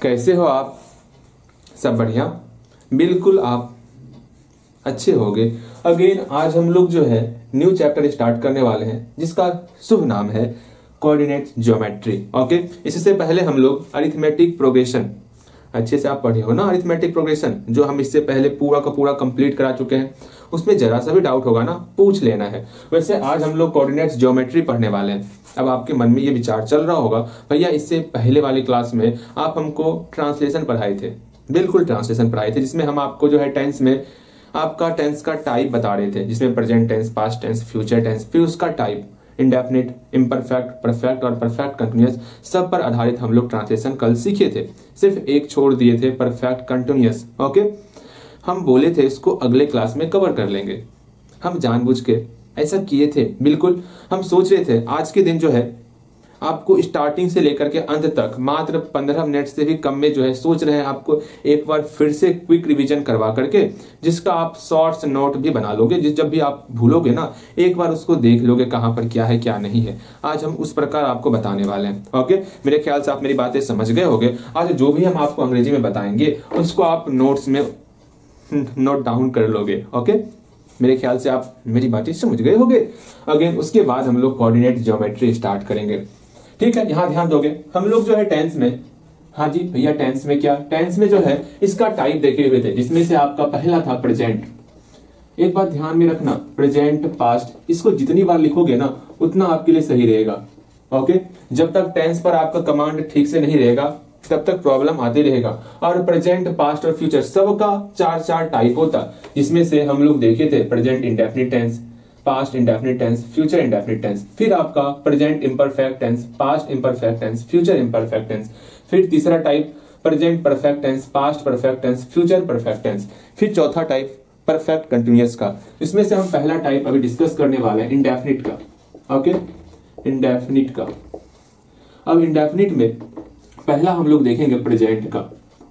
कैसे हो आप? सब बढ़िया? बिल्कुल आप अच्छे होंगे। अगेन आज हम लोग जो है न्यू चैप्टर स्टार्ट करने वाले हैं जिसका शुभ नाम है कोऑर्डिनेट ज्योमेट्री। ओके, इससे पहले हम लोग अरिथमेटिक प्रोग्रेशन, अच्छे से आप पढ़े हो ना अरिथमेटिक प्रोग्रेशन, जो हम इससे पहले पूरा का पूरा कंप्लीट करा चुके हैं। उसमें जरा सा भी डाउट होगा ना, पूछ लेना है। वैसे आज हम लोग कोऑर्डिनेट्स ज्योमेट्री पढ़ने वाले हैं। अब आपके मन में ये विचार चल रहा होगा, भैया इससे पहले वाली क्लास में आप हमको ट्रांसलेशन पढ़ाए थे। बिल्कुल ट्रांसलेशन पढ़ाए थे, जिसमें हम आपको जो है टेंस में आपका टेंस का टाइप बता रहे थे, जिसमें present tense, past tense, future tense, फिर उसका टाइप इंडेफिनिट, इम्परफेक्ट, परफेक्ट और परफेक्ट कंटिन्यूअस, सब पर आधारित हम लोग ट्रांसलेशन कल सीखे थे। सिर्फ एक छोड़ दिए थे, परफेक्ट कंटिन्यूअस। ओके, हम बोले थे इसको अगले क्लास में कवर कर लेंगे। हम जानबूझ के ऐसा किए थे। बिल्कुल हम सोच रहे थे आज के दिन जो है आपको स्टार्टिंग से लेकर के अंत तक मात्र 15 मिनट से भी कम में जो है सोच रहे हैं आपको एक बार फिर से क्विक रिवीजन करवा करके, जिसका आप शॉर्ट्स नोट भी बना लोगे, जब भी आप भूलोगे ना एक बार उसको देख लोगे कहां पर क्या है क्या नहीं है। आज हम उस प्रकार आपको बताने वाले हैं। ओके, मेरे ख्याल से आप मेरी बातें समझ गए होंगे। आज जो भी हम आपको अंग्रेजी में बताएंगे उसको आप नोट्स में नोट डाउन कर लोगे। ओके, मेरे ख्याल से आप मेरी बातें समझ गए होंगे। अगेन उसके बाद हम लोग कोऑर्डिनेट ज्योमेट्री स्टार्ट करेंगे। ठीक है, यहां ध्यान दोगे। हम लोग जो है टेंस में, हाँ जी भैया टेंस में क्या, टेंस में जो है इसका टाइप देखे हुए थे, जिसमें से आपका पहला था प्रेजेंट। एक बात ध्यान में रखना, प्रेजेंट, पास्ट, इसको जितनी बार लिखोगे ना उतना आपके लिए सही रहेगा। ओके, जब तक टेंस पर आपका कमांड ठीक से नहीं रहेगा तब तक प्रॉब्लम आती रहेगा। और प्रेजेंट, पास्ट और फ्यूचर सबका चार चार टाइप होता, जिसमें से हम लोग देखे थे present indefinite tense, past indefinite tense, future indefinite tense, फिर आपका present imperfect tense, past imperfect tense, future imperfect tense, फिर तीसरा type present perfect tense, past perfect tense, future perfect tense, फिर चौथा टाइप परफेक्ट कंटिन्यूअस का। इसमें से हम पहला टाइप अभी डिस्कस करने वाले हैं इंडेफिनिट का। ओके, इंडेफिनिट का। अब इंडेफिनिट में पहला हम लोग देखेंगे प्रेजेंट का।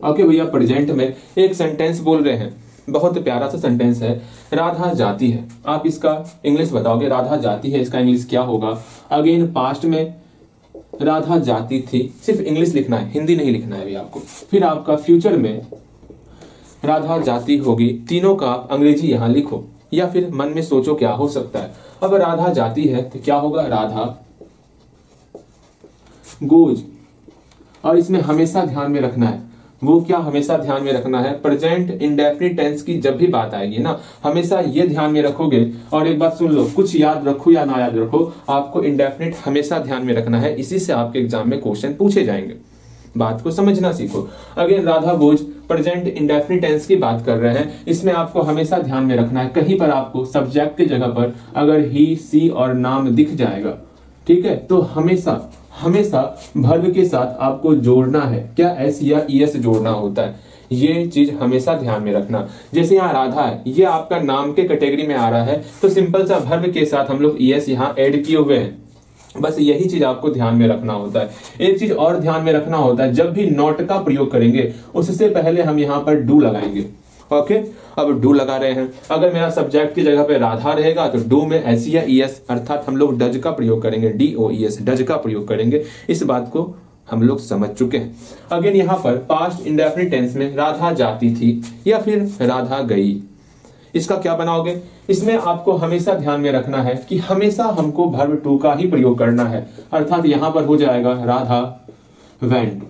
ओके भैया, प्रेजेंट में एक सेंटेंस बोल रहे हैं, बहुत प्यारा सा सेंटेंस है, राधा जाती है। आप इसका इंग्लिश बताओगे, राधा जाती है इसका इंग्लिश क्या होगा। अगेन पास्ट में राधा जाती थी, सिर्फ इंग्लिश लिखना है, हिंदी नहीं लिखना है अभी आपको। फिर आपका फ्यूचर में राधा जाती होगी, तीनों का अंग्रेजी यहां लिखो या फिर मन में सोचो क्या हो सकता है। अब राधा जाती है तो क्या होगा, राधा गोज। और इसमें हमेशा ध्यान में रखना है, वो क्या हमेशा ध्यान में रखना है, प्रेजेंट इंडेफिनिट टेंस की जब भी बात आएगी ना हमेशा ये ध्यान में रखोगे। और एक बात सुन लो, कुछ याद रखो या ना याद रखो, आपको इंडेफिनिट हमेशा ध्यान में रखना है, इसी से आपके एग्जाम में क्वेश्चन पूछे जाएंगे। बात को समझना सीखो। Again Radha goes present indefinite tense की बात कर रहे हैं, इसमें आपको हमेशा ध्यान में रखना है, कहीं पर आपको सब्जेक्ट की जगह पर अगर ही, सी और नाम दिख जाएगा, ठीक है, तो हमेशा हमेशा वर्ब के साथ आपको जोड़ना है। क्या एस या ईएस जोड़ना होता है, ये चीज हमेशा ध्यान में रखना। जैसे यहाँ राधा है, ये आपका नाम के कैटेगरी में आ रहा है, तो सिंपल सा वर्ब के साथ हम लोग ईएस यहाँ ऐड किए हुए हैं। बस यही चीज आपको ध्यान में रखना होता है। एक चीज और ध्यान में रखना होता है, जब भी नॉट का प्रयोग करेंगे उससे पहले हम यहाँ पर डू लगाएंगे। ओके, अब डू लगा रहे हैं, अगर मेरा सब्जेक्ट की जगह पे राधा रहेगा तो डू में एस या ईएस अर्थात हम लोग डज का प्रयोग करेंगे, DOES डज का प्रयोग करेंगे। इस बात को हम लोग समझ चुके हैं। अगेन यहाँ पर पास्ट इंडेफिनिट टेंस में राधा जाती थी या फिर राधा गई, इसका क्या बनाओगे, इसमें आपको हमेशा ध्यान में रखना है कि हमेशा हमको वर्ब टू का ही प्रयोग करना है, अर्थात यहां पर हो जाएगा राधा वेंट।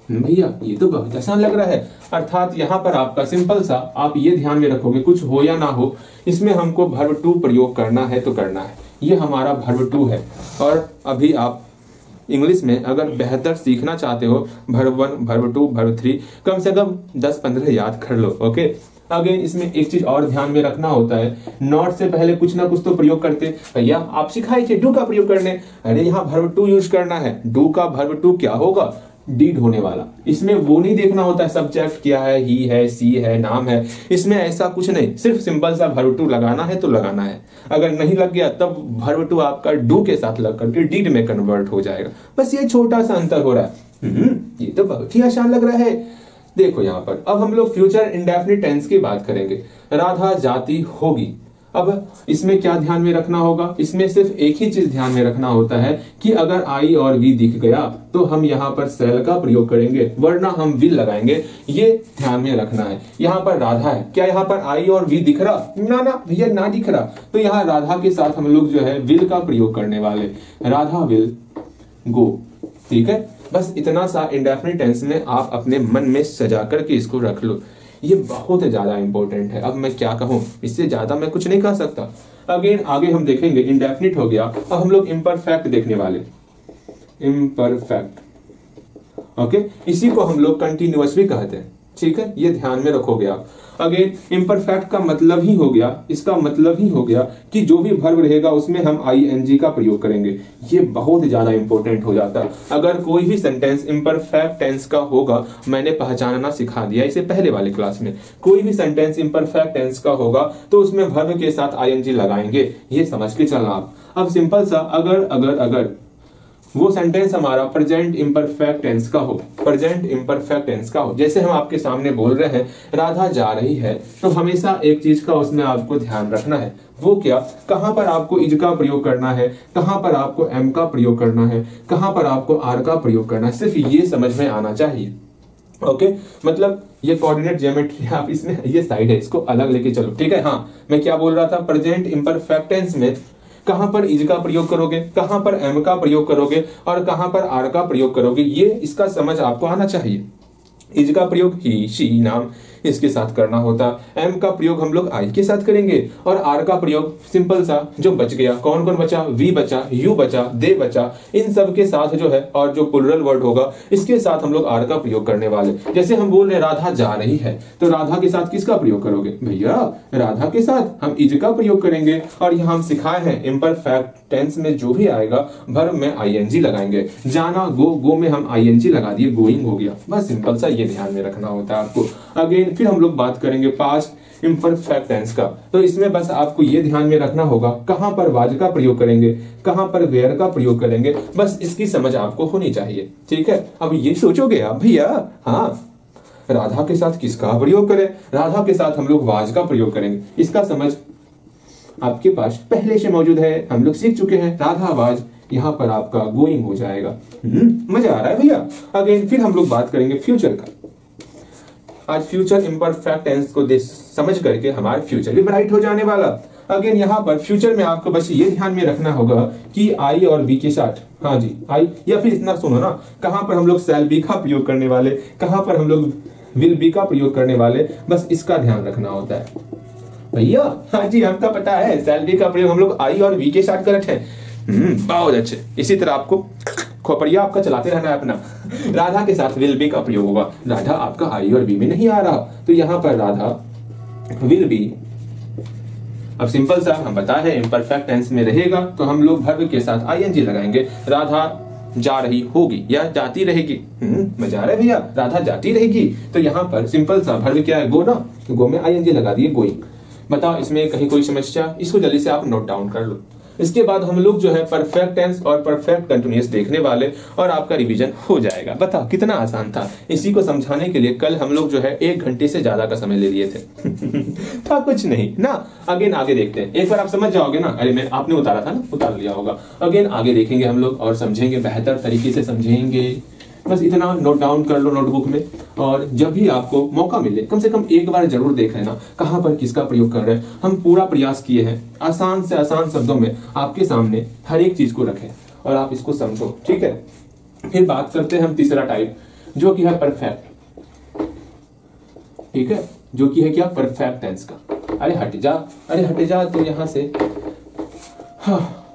भैया ये तो बहुत आसान लग रहा है, अर्थात यहाँ पर आपका सिंपल सा आप ये ध्यान में रखोगे, कुछ हो या ना हो इसमें हमको वर्ब टू प्रयोग करना है तो करना है, ये हमारा वर्ब टू है। और अभी आप इंग्लिश में अगर बेहतर सीखना चाहते हो, वर्ब 1, वर्ब 2, वर्ब 3 कम से कम 10-15 याद कर लो। ओके, अगेन इसमें एक चीज और ध्यान में रखना होता है, नॉट से पहले कुछ ना कुछ तो प्रयोग करते। भैया आप सिखाए थे डू का प्रयोग करने, अरे यहाँ वर्ब टू यूज करना है, डू का वर्ब टू क्या होगा, डीड होने वाला। इसमें वो नहीं देखना होता है सब्जेक्ट क्या है, ही है, सी है, नाम है, इसमें ऐसा कुछ नहीं, सिर्फ सिंपल सा वर्ब टू लगाना है तो लगाना है। अगर नहीं लग गया तब वर्ब टू आपका डू के साथ लग करके डीड में कन्वर्ट हो जाएगा। बस ये छोटा सा अंतर हो रहा है। ये तो बहुत ही आसान लग रहा है। देखो यहाँ पर अब हम लोग फ्यूचर इंडेफिनिट टेंस की बात करेंगे। राधा जाती होगी, अब इसमें क्या ध्यान में रखना होगा, इसमें सिर्फ एक ही चीज ध्यान में रखना होता है कि अगर आई और वी दिख गया तो हम यहाँ पर सेल का प्रयोग करेंगे, वरना हम विल लगाएंगे। ये ध्यान में रखना है। यहाँ पर राधा है, क्या यहाँ पर आई और वी दिख रहा? ना ना भैया, ना दिख रहा। तो यहाँ राधा के साथ हम लोग जो है विल का प्रयोग करने वाले, राधा विल गो। ठीक है, बस इतना सा इंडेफिनिट टेंस में आप अपने मन में सजा करके इसको रख लो। ये बहुत ज्यादा इंपॉर्टेंट है। अब मैं क्या कहूं, इससे ज्यादा मैं कुछ नहीं कह सकता। अगेन आगे हम देखेंगे, इंडेफिनिट हो गया। अब हम लोग इम्परफेक्ट देखने वाले, इम्परफेक्ट। ओके, इसी को हम लोग कंटिन्यूअस भी कहते हैं। ठीक है, ये ध्यान में रखोगे आप। अगेन इम्परफेक्ट का मतलब ही हो गया, इसका मतलब ही हो गया कि जो भी वर्ब रहेगा उसमें हम आईएनजी का प्रयोग करेंगे। ये बहुत ज्यादा इंपॉर्टेंट हो जाता है। अगर कोई भी सेंटेंस इम्परफेक्ट टेंस का होगा, मैंने पहचानना सिखा दिया इसे पहले वाले क्लास में, कोई भी सेंटेंस इम्परफेक्ट टेंस का होगा तो उसमें वर्ब के साथ आईएनजी लगाएंगे। ये समझ के चलना आप। अब सिंपल सा अगर अगर अगर वो सेंटेंस हमारा प्रेजेंट इम्परफेक्ट टेंस का हो, प्रेजेंट इम्परफेक्ट टेंस का हो, जैसे हम आपके सामने बोल रहे हैं राधा जा रही है, तो हमेशा एक चीज का उसमें आपको ध्यान रखना है। वो क्या, कहां पर आपको इज का प्रयोग करना है, कहां पर आपको एम का प्रयोग करना है, कहां पर आपको आर का प्रयोग करना है, सिर्फ ये समझ में आना चाहिए। ओके, मतलब ये कोऑर्डिनेट ज्योमेट्री आप इसमें, ये साइड है, इसको अलग लेके चलो। ठीक है, हाँ मैं क्या बोल रहा था, प्रेजेंट इम्परफेक्ट टेंस में कहां पर इज का प्रयोग करोगे, कहां पर एम का प्रयोग करोगे और कहां पर आर का प्रयोग करोगे, ये इसका समझ आपको आना चाहिए। इज का प्रयोग ही, शी, नाम इसके साथ करना होता। एम का प्रयोग हम लोग आई के साथ करेंगे और आर का प्रयोग सिंपल सा जो बच गया, कौन कौन बचा, वी बचा, यू बचा, दे बचा, इन सब के साथ जो है, और जो प्लुरल वर्ड होगा इसके साथ हम लोग आर का प्रयोग करने वाले। जैसे हम बोल रहे राधा जा रही है, तो राधा के साथ किसका प्रयोग करोगे भैया, राधा के साथ हम इज का प्रयोग करेंगे। और यहाँ हम सिखाए हैं इम्परफेक्ट टेंस में जो भी आएगा वर्ब में आईएनजी लगाएंगे। जाना, गो, गो में हम आईएनजी लगा दिए, गोइंग हो गया। बस सिंपल सा ये ध्यान में रखना होता है आपको। अगेन फिर हम लोग बात करेंगे पास्ट इम्परफेक्ट टेंस का, तो इसमें बस आपको ये ध्यान में रखना होगा कहां पर वाज का प्रयोग करेंगे, कहां पर वेयर का प्रयोग करेंगे, बस इसकी समझ आपको होनी चाहिए। ठीक है, अब ये सोचोगे आप भैया, हाँ राधा के साथ किसका प्रयोग करें, राधा के साथ हम लोग वाज का प्रयोग करेंगे। इसका समझ आपके पास पहले से मौजूद है, हम लोग सीख चुके हैं। राधा वाज, यहाँ पर आपका गोइंग हो जाएगा। मजा आ रहा है भैया। अगेन फिर हम लोग बात करेंगे फ्यूचर का। आज फ्यूचर इम्परफेक्ट टेंस को समझ करके हमारा फ्यूचर भी ब्राइट हो जाने वाला। अगेन यहाँ पर फ्यूचर में आपको बस ये ध्यान में रखना होगा कि आई और बी के साथ, हाँ जी आई, या फिर इतना सुनो ना, कहां पर हम लोग शैल बी का प्रयोग करने वाले, कहां पर हम लोग विल बी का प्रयोग करने वाले, बस इसका ध्यान रखना होता है भैया। हाँ जी, हमका पता है शैल बी का प्रयोग हम लोग आई और वी के साथ करते हैं। बहुत अच्छे। इसी तरह आपको खोपड़िया आपका चलाते रहना है अपना। राधा के साथ विल बी का प्रयोग होगा। राधा आपका आई और बी में नहीं आ रहा, तो यहाँ पर राधा विल बी। अब सिंपल सा हम बताए हैं इम्परफेक्ट टेंस में रहेगा तो हम लोग वर्ब के साथ आईएनजी लगाएंगे। राधा जा रही होगी या जाती रहेगी। मजा आ रहा है भैया, राधा जाती रहेगी, तो यहाँ पर सिंपल सा वर्ब क्या है, गो ना, तो गो में आईएनजी लगा दिए, गोइंग। बताओ इसमें कहीं कोई समस्या, इसको जल्दी से आप नोट डाउन कर लो। इसके बाद हम लोग जो है परफेक्ट टेंस और परफेक्ट कंटिन्यूअस देखने वाले और आपका रिवीजन हो जाएगा। बताओ कितना आसान था। इसी को समझाने के लिए कल हम लोग जो है 1 घंटे से ज्यादा का समय ले लिए थे। था कुछ नहीं ना। अगेन आगे देखते हैं, एक बार आप समझ जाओगे ना, अरे मैं आपने उतारा था ना, उतार लिया होगा। अगेन आगे देखेंगे हम लोग और समझेंगे, बेहतर तरीके से समझेंगे। बस इतना नोट डाउन कर लो नोटबुक में, और जब भी आपको मौका मिले कम से कम एक बार जरूर देख लेना कहां पर किसका प्रयोग कर रहे हैं। हम पूरा प्रयास किए हैं आसान से आसान शब्दों में आपके सामने हर एक चीज को रखें और आप इसको समझो। ठीक है, फिर बात करते हैं हम तीसरा टाइप, जो कि है परफेक्ट। ठीक है, जो कि है क्या, परफेक्ट टेंस का। अरे हट जा, अरे हट जा, तो यहां से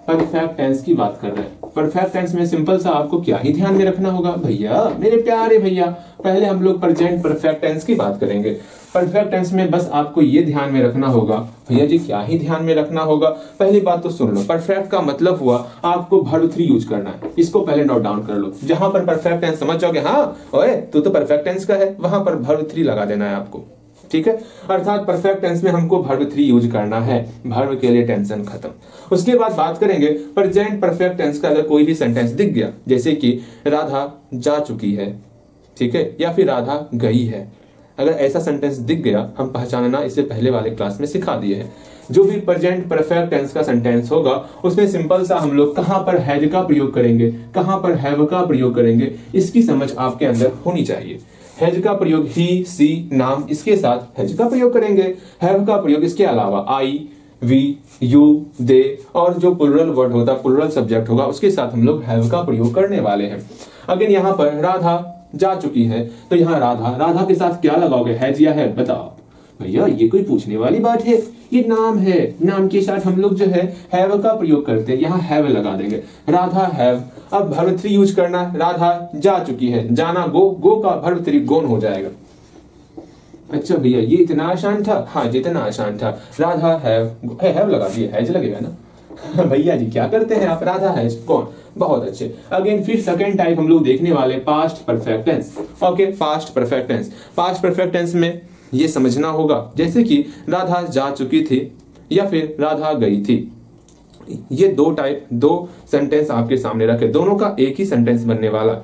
परफेक्ट टेंस की बात कर रहे हैं। परफेक्ट टेंस में सिंपल सा आपको क्या ही ध्यान में रखना होगा भैया, मेरे प्यारे भैया। पहले हम लोग प्रेजेंट परफेक्ट टेंस की बात करेंगे। परफेक्ट टेंस में बस आपको ये ध्यान में रखना होगा भैया जी, क्या ही ध्यान में रखना होगा। पहली बात तो सुन लो, परफेक्ट का मतलब हुआ आपको वर्ब 3 यूज करना है। इसको पहले नोट डाउन कर लो। जहां पर परफेक्ट टेंस समझ जाओगे, हाँ ओए तू तो परफेक्ट टेंस का है, वहां पर वर्ब 3 लगा देना है आपको। ठीक है, अर्थात परफेक्ट टेंस में हमको वर्ब 3 यूज करना है। वर्ब के लिए टेंशन खत्म। उसके बाद बात करेंगे प्रेजेंट परफेक्ट टेंस का। अगर कोई भी सेंटेंस दिख गया, जैसे कि राधा जा चुकी है, ठीक है, या फिर राधा गई है, अगर ऐसा सेंटेंस दिख गया, हम पहचानना इसे पहले वाले क्लास में सिखा दिए हैं। जो भी प्रेजेंट परफेक्ट टेंस का सेंटेंस होगा उसमें सिंपल सा हम लोग कहां पर हैड का प्रयोग करेंगे, कहां पर हैव का प्रयोग करेंगे, इसकी समझ आपके अंदर होनी चाहिए। हैज का प्रयोग ही, सी, नाम, इसके साथ हैज का प्रयोग करेंगे। हैव का प्रयोग इसके अलावा आई, वी, यू, दे और जो प्लुरल वर्ड होता है, प्लुरल सब्जेक्ट होगा, उसके साथ हम लोग हैव का प्रयोग करने वाले हैं। अगेन यहाँ पर राधा जा चुकी है, तो यहाँ राधा के साथ क्या लगाओगे, हैज या है, बताओ भैया। ये कोई पूछने वाली बात है, ये नाम है, नाम के साथ हम लोग जो है हैव का प्रयोग करते हैं, यहाँ हैव लगा देंगे, राधा हैव। अब वर्ब 3 यूज करना, राधा जा चुकी है, जाना गो का वर्ब 3 गोन हो जाएगा। अच्छा भैया ये इतना आसान था, हाँ जितना आसान था। राधा हैव लगा दिए, हैज लगेगा ना भैया जी क्या करते हैं आप, राधा हैज गॉन, बहुत अच्छे। अगेन फिर सेकंड टाइप हम लोग देखने वाले past perfect tense. Okay, past perfect tense. Past perfect tense में ये समझना होगा जैसे कि राधा जा चुकी थी या फिर राधा गई थी। ये दो टाइप, दो सेंटेंस आपके सामने रखे, दोनों का एक ही सेंटेंस बनने वाला।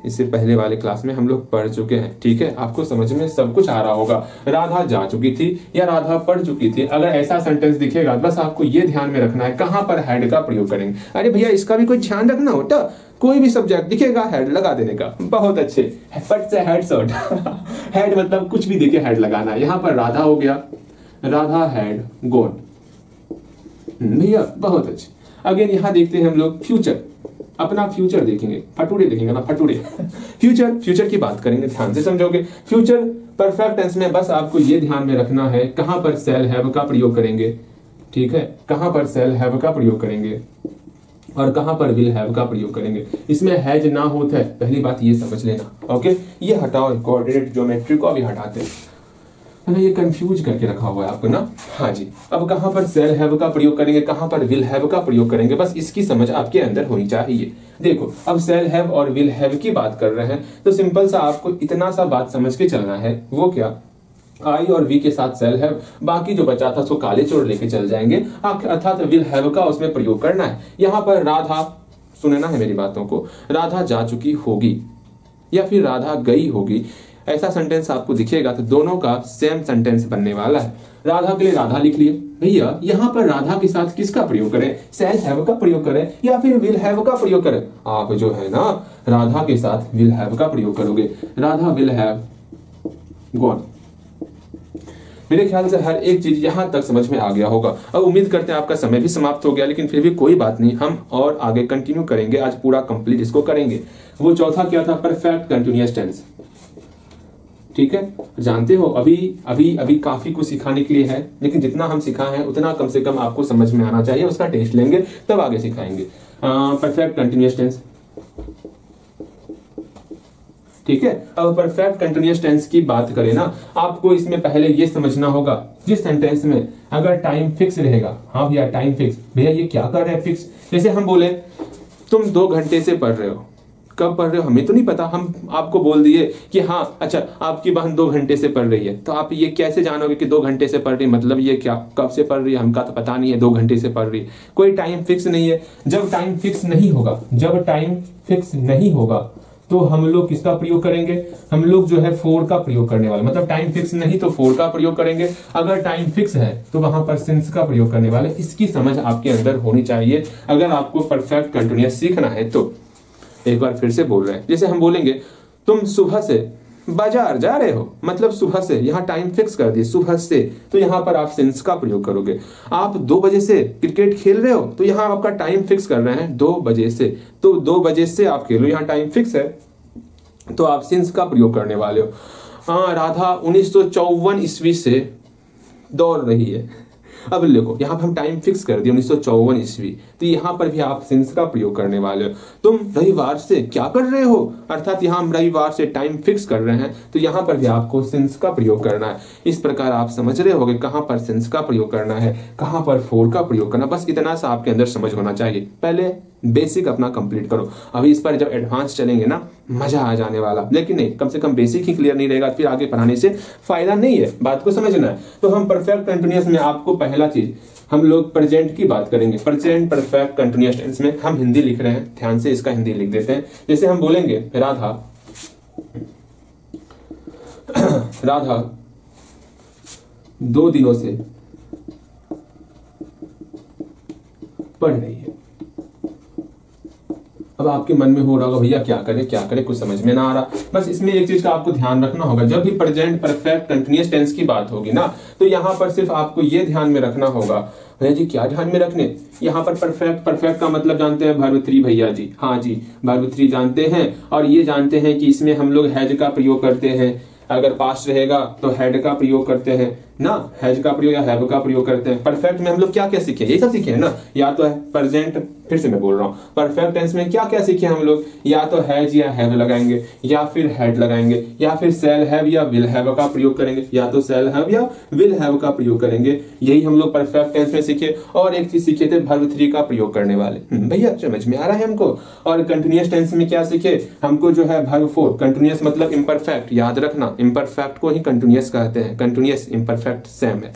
इससे पहले वाले क्लास में हम लोग पढ़ चुके हैं, ठीक है, आपको समझ में सब कुछ आ रहा होगा। राधा जा चुकी थी या राधा पढ़ चुकी थी, अगर ऐसा सेंटेंस दिखेगा बस आपको ये ध्यान में रखना है कहां पर हैड का प्रयोग करेंगे। अरे भैया इसका भी कोई ध्यान रखना होता, कोई भी सब्जेक्ट दिखेगा हैड लगा देने का, बहुत अच्छे। फट से हैड शॉट हैड मतलब कुछ भी दिखे हैड लगाना। यहाँ पर राधा हो गया, राधा हैड गॉन, भैया बहुत अच्छे। अगेन यहाँ देखते हैं हम लोग फ्यूचर, अपना फ्यूचर देखेंगे, फटूरे देखेंगे ना, फटूरे फ्यूचर की बात करेंगे, ध्यान से समझोगे। फ्यूचर परफेक्ट टेंस में बस आपको ये ध्यान में रखना है कहां पर शैल हैव का प्रयोग करेंगे, ठीक है, कहां पर शैल हैव का प्रयोग करेंगे और कहां पर विल हैव का प्रयोग करेंगे। इसमें हैज ना होता है, पहली बात ये समझ लेना। ओके, ये हटाओ, कोऑर्डिनेट ज्योमेट्री को अभी हटाते हैं, है ना, ये कंफ्यूज करके रखा हुआ है आपको ना। हाँ जी, अब कहां पर शैल हैव का प्रयोग करेंगे, कहां पर विल हैव का प्रयोग करेंगे, बस इसकी समझ आपके अंदर होनी चाहिए। देखो अब शैल हैव और विल हैव की बात कर रहे हैं तो सिंपल सा आपको इतना सा बात समझ के चलना है, वो क्या, आई और वी के साथ शैल हैव, बाकी जो बचा था उसको काले चोर लेके चल जाएंगे, अर्थात विल हैव का उसमें प्रयोग करना है। यहाँ पर राधा, सुनना है मेरी बातों को, राधा जा चुकी होगी या फिर राधा गई होगी, ऐसा सेंटेंस आपको दिखेगा तो दोनों का सेम सेंटेंस बनने वाला है। राधा के लिए राधा लिख लिए, भैया यहाँ पर राधा के साथ किसका प्रयोग करें, शैल हैव का प्रयोग करें या फिर विल हैव का प्रयोग करें। आप जो है ना राधा के साथ विल हैव का प्रयोग करोगे, राधा विल हैव गॉन। मेरे ख्याल से हर एक चीज यहां तक समझ में आ गया होगा। अब उम्मीद करते हैं आपका समय भी समाप्त हो गया, लेकिन फिर भी कोई बात नहीं, हम और आगे कंटिन्यू करेंगे, आज पूरा कंप्लीट इसको करेंगे। वो चौथा क्या था, परफेक्ट कंटिन्यूअस टेंस, ठीक है। जानते हो अभी अभी अभी काफी कुछ सिखाने के लिए है, लेकिन जितना हम सिखा है उतना कम से कम आपको समझ में आना चाहिए, उसका टेस्ट लेंगे तब आगे सिखाएंगे। परफेक्ट कंटिन्यूअस टेंस, ठीक है। अब परफेक्ट कंटिन्यूअस टेंस की बात करें ना, आपको इसमें पहले ये समझना होगा जिस सेंटेंस में अगर टाइम फिक्स रहेगा, हाँ भैया टाइम फिक्स, भैया ये क्या कर रहे हैं फिक्स, जैसे हम बोले तुम 2 घंटे से पढ़ रहे हो, कब पढ़ रहे हो हमें तो नहीं पता, हम आपको बोल दिए कि हाँ अच्छा आपकी बहन 2 घंटे से पढ़ रही है, तो आप ये कैसे जानोगे कि 2 घंटे से पढ़ रही है, मतलब ये क्या, कब से पढ़ रही है, हमका तो पता नहीं है 2 घंटे से पढ़ रही है, कोई टाइम फिक्स नहीं है। जब टाइम फिक्स नहीं होगा, जब टाइम फिक्स नहीं होगा तो हम लोग किसका प्रयोग करेंगे, हम लोग जो है फोर का प्रयोग करने वाले, मतलब टाइम फिक्स नहीं तो फोर का प्रयोग करेंगे, अगर टाइम फिक्स है तो वहां पर सिंस का प्रयोग करने वाले। इसकी समझ आपके अंदर होनी चाहिए अगर आपको परफेक्ट कंटिन्यूअस सीखना है तो। एक बार फिर से बोल रहे हैं, जैसे हम बोलेंगे तुम सुबह से बाजार जा रहे हो, मतलब सुबह से, यहाँ टाइम फिक्स कर दिए सुबह से, तो यहाँ पर आप सिंस का प्रयोग करोगे। आप 2 बजे से क्रिकेट खेल रहे हो, तो यहाँ आपका टाइम फिक्स कर रहे हैं 2 बजे से, तो 2 बजे से आप खेलो, यहाँ टाइम फिक्स है तो आप सिंस का प्रयोग करने वाले हो। हाँ राधा 1954 ईस्वी से दौड़ रही है, अब देखो यहाँ पर हम टाइम फिक्स कर दिए 1954 ईस्वी, तो यहाँ पर भी आप सिंस का प्रयोग करने वाले हो। तुम रविवार से क्या कर रहे हो, अर्थात यहाँ हम रविवार से टाइम फिक्स कर रहे हैं, तो यहाँ पर भी आपको सिंस का प्रयोग करना है। इस प्रकार आप समझ रहे होगे कहाँ पर सिंस का प्रयोग करना है, कहाँ पर फोर का प्रयोग करना, बस इतना सा आपके अंदर समझ होना चाहिए। पहले बेसिक अपना कंप्लीट करो, अभी इस पर जब एडवांस चलेंगे ना मजा आ जाने वाला, लेकिन नहीं कम से कम बेसिक ही क्लियर नहीं रहेगा फिर आगे पढ़ाने से फायदा नहीं है, बात को समझना है। तो हम परफेक्ट कंटिन्यूअस में आपको पहला चीज हम लोग प्रेजेंट की बात करेंगे। प्रेजेंट परफेक्ट कंटिन्यूअस टेंस में हम हिंदी लिख रहे हैं, ध्यान से इसका हिंदी लिख देते हैं। जैसे हम बोलेंगे राधा 2 दिनों से पढ़ रही है। अब आपके मन में हो रहा होगा भैया क्या करे कुछ समझ में ना आ रहा। बस इसमें एक चीज का आपको ध्यान रखना होगा, जब भी प्रेजेंट परफेक्ट कंटिन्यूअस टेंस की बात होगी ना, तो यहाँ पर सिर्फ आपको ये ध्यान में रखना होगा। भैया जी क्या ध्यान में रखने, यहाँ पर परफेक्ट का मतलब जानते हैं वर्ब 3 भैया जी, हाँ जी वर्ब 3 जानते हैं, और ये जानते हैं कि इसमें हम लोग हैज का प्रयोग करते हैं। अगर पास्ट रहेगा तो हैड का प्रयोग करते हैं ना, हैज का प्रयोग या हैव का प्रयोग करते हैं। परफेक्ट में हम लोग क्या क्या सीखे, ये सब सीखे हैं ना, या तो है प्रेजेंट, फिर से मैं बोल रहा हूँ, परफेक्ट टेंस में क्या क्या सीखे हम लोग, या तो हैज या हैव लगाएंगे, या फिर हैड लगाएंगे, या फिर सेल हैव या विल हैव का प्रयोग करेंगे, या तो सेल हैव या विल हैव का प्रयोग करेंगे। यही हम लोग परफेक्ट टेंस में सीखे। और एक चीज सीखे थे वर्ब 3 का प्रयोग करने वाले। भैया समझ में आ रहा है हमको। और कंटिन्यूअस टेंस में क्या सीखे हमको, जो है वर्ब 4, कंटिन्यूअस मतलब इम्परफेक्ट, याद रखना इम्परफेक्ट को ही कंटिन्यूअस कहते हैं, कंटिन्यूअस इम्परफेक्ट सेम है,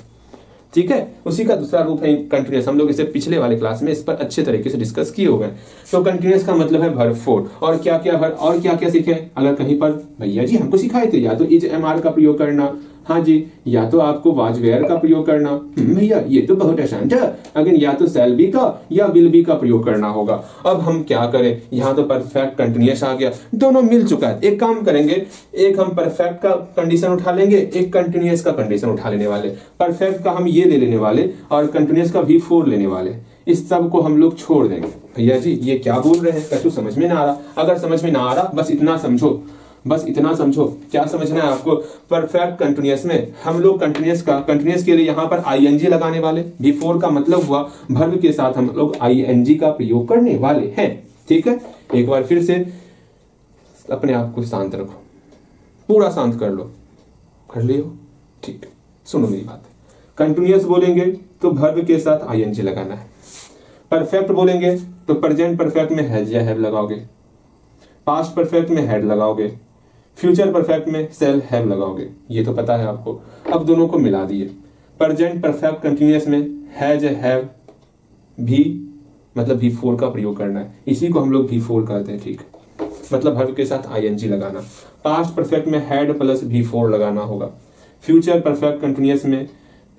ठीक है। उसी का दूसरा रूप है कंटिन्यूअस। हम लोग इसे पिछले वाले क्लास में इस पर अच्छे तरीके से डिस्कस किए हुए हैं। तो कंटिन्यूअस का मतलब है वर्ब 4। और क्या क्या सीखे, अगर कहीं पर भैया जी हमको सिखाए थे, या तो इज एम आर का प्रयोग करना, हाँ जी, या तो आपको वाज वेयर का प्रयोग करना, भैया ये तो बहुत आसान था। अगर या तो शैल बी का या विल बी का प्रयोग करना होगा। अब हम क्या करें, यहाँ तो परफेक्ट कंटिन्यूअस आ गया, दोनों मिल चुका है। एक काम करेंगे, एक हम परफेक्ट का कंडीशन उठा लेंगे, एक कंटिन्यूअस का कंडीशन उठा लेने वाले। परफेक्ट का हम ये ले लेने वाले और कंटिन्यूअस का V4 लेने वाले। इस सब को हम लोग छोड़ देंगे। भैया जी ये क्या बोल रहे हैं, कछु समझ में ना आ रहा। अगर समझ में ना आ रहा बस इतना समझो, क्या समझना है आपको। परफेक्ट कंटिन्यूअस में हम लोग कंटिन्यूअस के लिए यहाँ पर आईएनजी लगाने वाले। V4 का मतलब हुआ वर्ब के साथ हम लोग आईएनजी का प्रयोग करने वाले हैं, ठीक है। एक बार फिर से अपने आप को शांत रखो, पूरा शांत कर लो, कर लियो, ठीक। सुनो मेरी बात, कंटिन्यूअस बोलेंगे तो वर्ब के साथ आईएनजी लगाना है। परफेक्ट बोलेंगे तो प्रेजेंट परफेक्ट में हैज या हैव लगाओगे, पास्ट परफेक्ट में हैड लगाओगे, फ्यूचर परफेक्ट में सेल हैव लगाओगे, ये तो पता है आपको। अब दोनों को मिला दिए, प्रेजेंट परफेक्ट कंटिन्यूअस में हैज हैव भी मतलब V4 का प्रयोग करना है, इसी को हम लोग V4 कहते हैं, ठीक। मतलब वर्ब के साथ आईएनजी लगाना। पास्ट परफेक्ट में हैड प्लस V4 लगाना होगा। फ्यूचर परफेक्ट कंटिन्यूअस में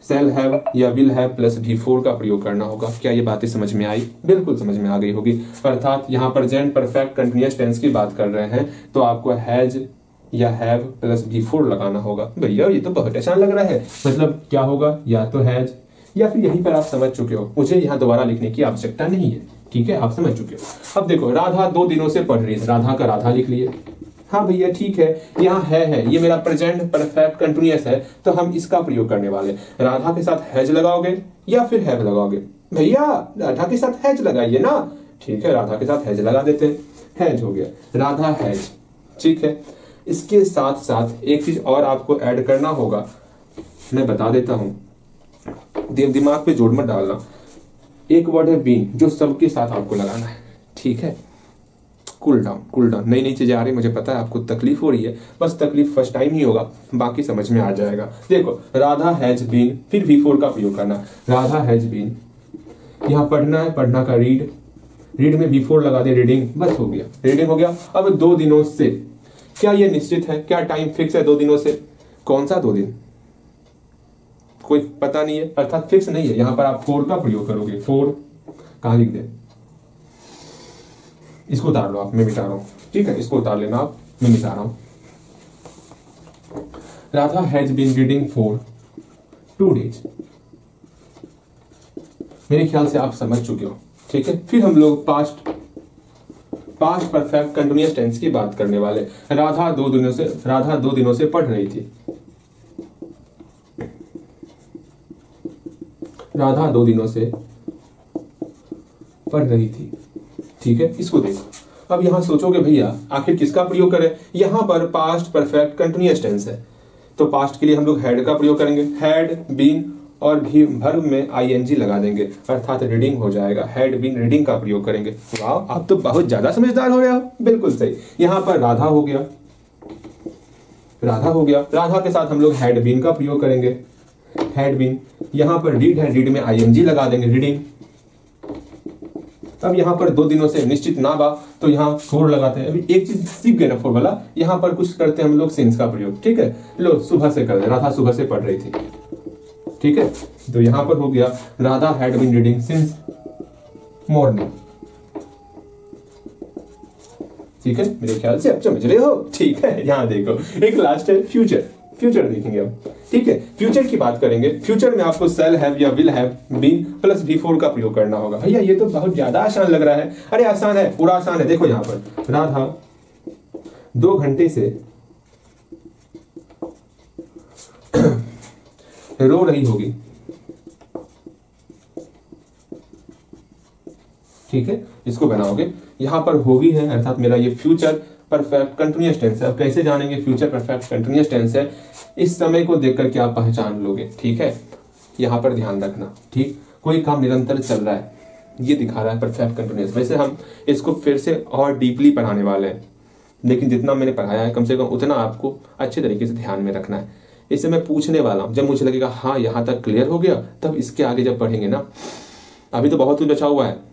सेल हैव या विल हैव प्लस V4 का प्रयोग करना होगा। क्या ये बातें समझ में आई? बिल्कुल समझ में आ गई होगी। अर्थात यहाँ प्रेजेंट परफेक्ट कंटिन्यूअस टेंस की बात कर रहे हैं तो आपको हैज या हैव प्लस V4 लगाना होगा। भैया ये तो बहुत आसान लग रहा है, मतलब क्या होगा, या तो हैज या फिर यहीं पर आप समझ चुके हो, मुझे यहाँ दोबारा लिखने की आवश्यकता नहीं है, ठीक है, आप समझ चुके हो। अब देखो, राधा 2 दिनों से पढ़ रही है, राधा का राधा लिख लिए। हाँ भैया ठीक है, यहाँ है, ये मेरा प्रेजेंट परफेक्ट कंटिन्यूअस है तो हम इसका प्रयोग करने वाले। राधा के साथ हैज लगाओगे या फिर हैव लगाओगे? भैया राधा के साथ हैज लगाइए ना, ठीक है, राधा के साथ हैज लगा देते हैं, हैज हो गया, राधा हैज, ठीक है। इसके साथ साथ एक चीज और आपको ऐड करना होगा, मैं बता देता हूं, दिमाग पे जोड़ मत डालना। एक वर्ड है बीन, जो सबके साथ आपको लगाना है, ठीक है। कूल डाउन, नई चीजें आ रही, मुझे पता है आपको तकलीफ हो रही है, बस तकलीफ फर्स्ट टाइम ही होगा, बाकी समझ में आ जाएगा। देखो, राधा हैज बीन, फिर V4 का प्रयोग करना, राधा हैज बीन, यहाँ पढ़ना है, पढ़ना का रीड में V4 लगा दे, रीडिंग, बस हो गया, रीडिंग हो गया। अब 2 दिनों से, क्या ये निश्चित है, क्या टाइम फिक्स है 2 दिनों से? कौन सा 2 दिन, कोई पता नहीं है, अर्थात फिक्स नहीं है। यहां पर आप 4 का प्रयोग करोगे, 4 कहां लिख दे, इसको उतार लो आप, मैं मिटा रहा हूं, ठीक है, इसको उतार लेना आप, मैं मिटा रहा हूं। Radha has been reading for 2 days. मेरे ख्याल से आप समझ चुके हो, ठीक है। फिर हम लोग पास्ट परफेक्ट कंटिन्यूअस टेंस की बात करने वाले। राधा 2 दिनों से पढ़ रही थी, राधा 2 दिनों से पढ़ रही थी, ठीक है। इसको देखो, अब यहां सोचोगे भैया आखिर किसका प्रयोग करें। यहां पर पास्ट परफेक्ट कंटिन्यूअस टेंस है तो पास्ट के लिए हम लोग हैड का प्रयोग करेंगे, हैड बीन, और भी वर्ब में आईएनजी लगा देंगे, अर्थात रीडिंग हो जाएगा, हैड बीन रीडिंग का प्रयोग करेंगे। वाह, आप तो बहुत ज्यादा समझदार हो रहे हो, बिल्कुल सही। यहां पर राधा हो गया, राधा के साथ हम लोग हैड बीन का प्रयोग करेंगे, हैड बीन। यहां पर रीड है, रीड में आईएनजी लगा देंगे, रीडिंग। अब यहाँ पर 2 दिनों से निश्चित ना बा तो यहाँ फोर लगाते हैं। अभी एक चीज सीख गए ना फोर वाला, यहाँ पर कुछ करते हैं हम लोग सिंस का प्रयोग, ठीक है। लो सुबह से कर दे, राधा सुबह से पढ़ रही थी, ठीक है। तो यहाँ पर हो गया Radha had been reading since morning, ठीक है। मेरे ख्याल से अब समझ रहे हो, ठीक है। यहाँ देखो एक लास्ट है फ्यूचर, फ्यूचर देखेंगे अब, ठीक है। फ्यूचर की बात करेंगे। फ्यूचर में आपको शैल हैव या will have been plus V4 का प्रयोग करना होगा। भैया ये तो बहुत ज्यादा आसान लग रहा है। अरे आसान है, पूरा आसान है। देखो यहाँ पर राधा 2 घंटे से रो रही होगी, ठीक है। इसको बनाओगे, यहाँ पर होगी है अर्थात मेरा ये फ्यूचर परफेक्ट कंटिन्यूअस टेंस है। अब कैसे जानेंगे फ्यूचर परफेक्ट कंटिन्यूअस टेंस है? इस समय को देखकर क्या पहचान लोगे, ठीक है। यहाँ पर ध्यान रखना, ठीक। कोई काम निरंतर चल रहा है, ये दिखा रहा है परफेक्ट कंटिन्यूअस। वैसे हम इसको फिर से और डीपली पढ़ाने वाले हैं, लेकिन जितना मैंने पढ़ाया है कम से कम उतना आपको अच्छे तरीके से ध्यान में रखना है। इससे मैं पूछने वाला हूँ, जब मुझे लगेगा हाँ यहाँ तक क्लियर हो गया, तब इसके आगे जब पढ़ेंगे ना, अभी तो बहुत कुछ बचा हुआ है।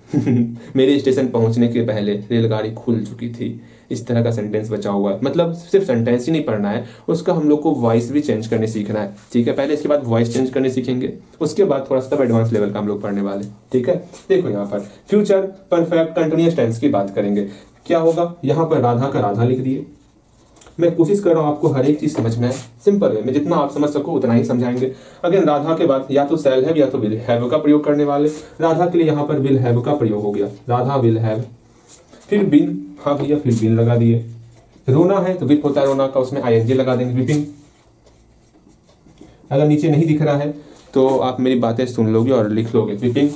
मेरे स्टेशन पहुंचने के पहले रेलगाड़ी खुल चुकी थी, इस तरह का सेंटेंस बचा हुआ है। मतलब सिर्फ सेंटेंस ही नहीं पढ़ना है, उसका हम लोग को वॉइस भी चेंज करने सीखना है, ठीक है। पहले इसके बाद वॉइस चेंज करने सीखेंगे, उसके बाद थोड़ा सा एडवांस लेवल का हम लोग पढ़ने वाले, ठीक है। देखो यहाँ पर फ्यूचर परफेक्ट कंटिन्यूअस टेंस की बात करेंगे। क्या होगा, यहाँ पर राधा का राधा लिख दिए। मैं कोशिश कर रहा हूँ आपको हर एक चीज समझना है, सिंपल है। मैं जितना आप समझ सको उतना ही समझाएंगे। अगेन राधा के बाद या तो शैल हैव या तो विल हैव का प्रयोग करने वाले। राधा के लिए यहाँ पर विल हैव का प्रयोग हो गया, राधा विल हैव। फिर बिन, हाँ भैया फिर बिन लगा दिए। रोना है तो विप होता है रोना का, उसमें ING लगा देंगे, विपिंग। अगर नीचे नहीं दिख रहा है तो आप मेरी बातें सुन लोगे और लिख लोगे, विपिंग।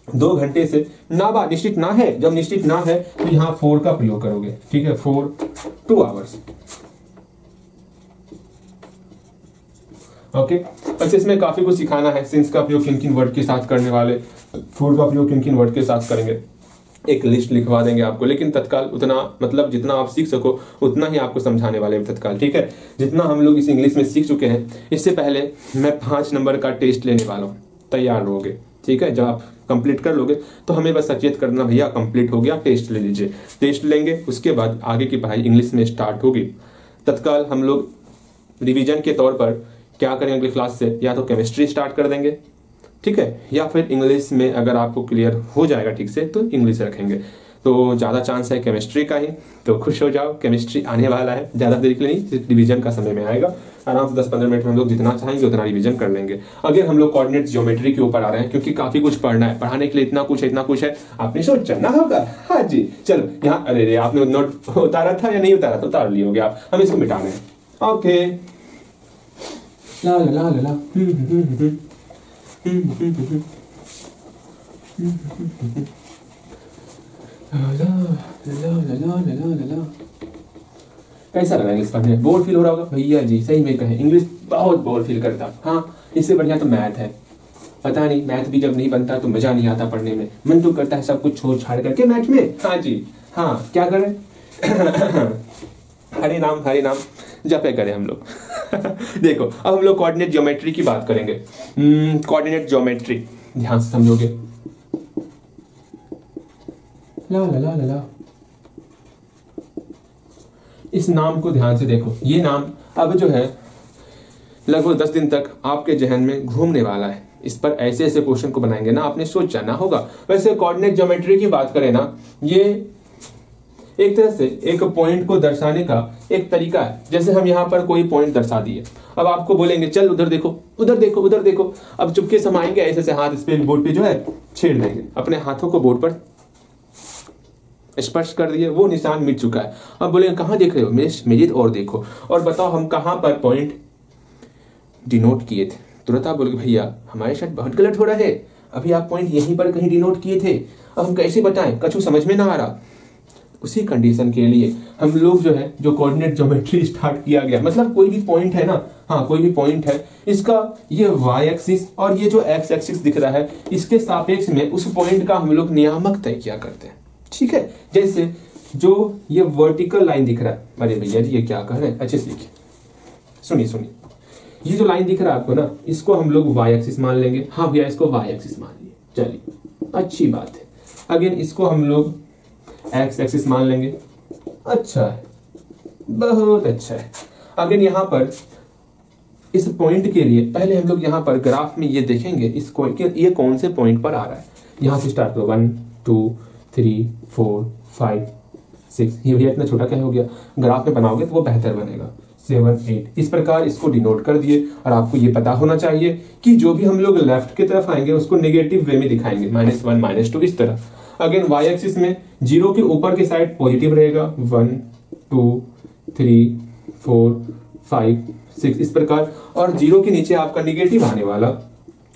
2 घंटे से ना बा निश्चित ना है, जब निश्चित ना है तो यहाँ 4 का प्रयोग करोगे, ठीक है। 4 2 आवर्स, ओके। अच्छा इसमें काफी कुछ सिखाना है। सिंस का प्रयोग किन किन वर्ड के साथ करने वाले, 4 का प्रयोग किन किन वर्ड के साथ करेंगे, एक लिस्ट लिखवा देंगे आपको। लेकिन तत्काल उतना, मतलब जितना आप सीख सको उतना ही आपको समझाने वाले हैं तत्काल, ठीक है। जितना हम लोग इस इंग्लिश में सीख चुके हैं, इससे पहले मैं 5 नंबर का टेस्ट लेने वाला हूँ, तैयार रहोगे, ठीक है। जब आप कंप्लीट कर लोगे तो हमें बस सचेत करना, भैया कंप्लीट हो गया, टेस्ट ले लीजिए। टेस्ट लेंगे, उसके बाद आगे की पढ़ाई इंग्लिश में स्टार्ट होगी। तत्काल हम लोग रिवीजन के तौर पर क्या करेंगे अगली क्लास से, या तो केमिस्ट्री स्टार्ट कर देंगे, ठीक है, या फिर इंग्लिश में अगर आपको क्लियर हो जाएगा ठीक से तो इंग्लिश रखेंगे। तो ज़्यादा चांस है केमिस्ट्री का ही, तो खुश हो जाओ, केमिस्ट्री आने वाला है। ज़्यादा देर के लिए नहीं, सिर्फ रिवीजन का समय में आएगा। आराम से 10-15 मिनट में हम लोग जितना चाहेंगे उतना रिवीजन कर लेंगे। अगर हम लोग कोऑर्डिनेट ज्योमेट्री के ऊपर आ रहे हैं, क्योंकि काफी कुछ पढ़ना है, पढ़ाने के लिए इतना कुछ है, आपने सोचा ना होगा। हाँ जी, चलो यहाँ, अरे आपने नोट उतारा था या नहीं उतारा था, उतार लिए होगे आप, हम इसको मिटाने हैं, ओके। ला ला ला ला ला कैसा लगा इंग्लिश पढ़ने? बोर फील हो रहा होगा भैया जी, सही में कहें इंग्लिश बहुत बोर फील करता। हाँ, इससे बढ़िया तो मैथ है। पता नहीं, मैथ भी जब नहीं बनता तो मजा नहीं आता पढ़ने में, मन तो करता है सब कुछ छोड़ छाड़ करके मैथ में। हाँ जी, हाँ क्या करें? हरे नाम जपे करें हम लोग। देखो अब हम लोग कोऑर्डिनेट ज्योमेट्री की बात करेंगे। कोऑर्डिनेट ज्योमेट्री ध्यान से समझोगे। ला ला ला ला ला, इस नाम को ध्यान से देखो। ये नाम अब जो है लगभग 10 दिन तक आपके जहन में घूमने वाला है। इस पर ऐसे ऐसे क्वेश्चन को बनाएंगे ना, आपने सोच जाना होगा। वैसे कोऑर्डिनेट ज्योमेट्री की बात करें ना, ये एक तरह से एक पॉइंट को दर्शाने का एक तरीका है। जैसे हम यहाँ पर कोई पॉइंट दर्शा दिए, अब आपको बोलेंगे चल उधर देखो, उधर देखो, उधर देखो। अब चुपके समाएंगे, ऐसे से हाथ इस पे बोर्ड पे जो है छेड़ देंगे, अपने हाथों को बोर्ड पर स्पर्श कर दिए, वो निशान मिट चुका है। अब बोलेंगे कहाँ देख रहे हो? मेरी और देखो और बताओ हम कहाँ पर पॉइंट डिनोट किए थे। तुरंत आप बोलोगे भैया हमारे साथ बहुत गलत हो रहा है, अभी आप पॉइंट यहीं पर कहीं डिनोट किए थे, अब हम कैसे बताएं, कछु समझ में ना आ रहा। उसी कंडीशन के लिए हम लोग जो है जो कोऑर्डिनेट ज्योमेट्री स्टार्ट किया गया, मतलब कोई भी पॉइंट है ना, हाँ कोई भी पॉइंट है, इसका ये y एक्सिस और ये जो x एक्सिस दिख रहा है, इसके सापेक्ष में उस पॉइंट का हम लोग नियामक तय किया करते हैं, ठीक है। जैसे जो ये वर्टिकल लाइन दिख रहा है, अरे भैया जी ये क्या कह रहे हैं, अच्छे से देखिए, सुनिए, ये जो लाइन दिख रहा है आपको ना, इसको हम लोग y एक्सिस मान लेंगे। हाँ भैया इसको y एक्सिस मान लिए, चलिए अच्छी बात है। अगेन इसको हम लोग एक्स एक्सिस मान लेंगे। अच्छा है, बहुत अच्छा है। अगेन यहाँ पर इस पॉइंट के लिए पहले हम लोग यहाँ पर ग्राफ में ये देखेंगे इसको ये कौन से पॉइंट पर आ रहा है। यहाँ से स्टार्ट करो 1 2 3 4 5 6, ये भैया इतना छोटा क्या हो गया, ग्राफ में बनाओगे तो वो बेहतर बनेगा। 7 8 इस प्रकार इसको डिनोट कर दिए। और आपको ये पता होना चाहिए कि जो भी हम लोग लेफ्ट की तरफ आएंगे उसको नेगेटिव वे में दिखाएंगे, -1 -2 इस तरह। अगेन वाई एक्सिस में 0 के ऊपर की साइड पॉजिटिव रहेगा, 1 2 3 4 5 6 इस प्रकार। और 0 के नीचे आपका निगेटिव आने वाला,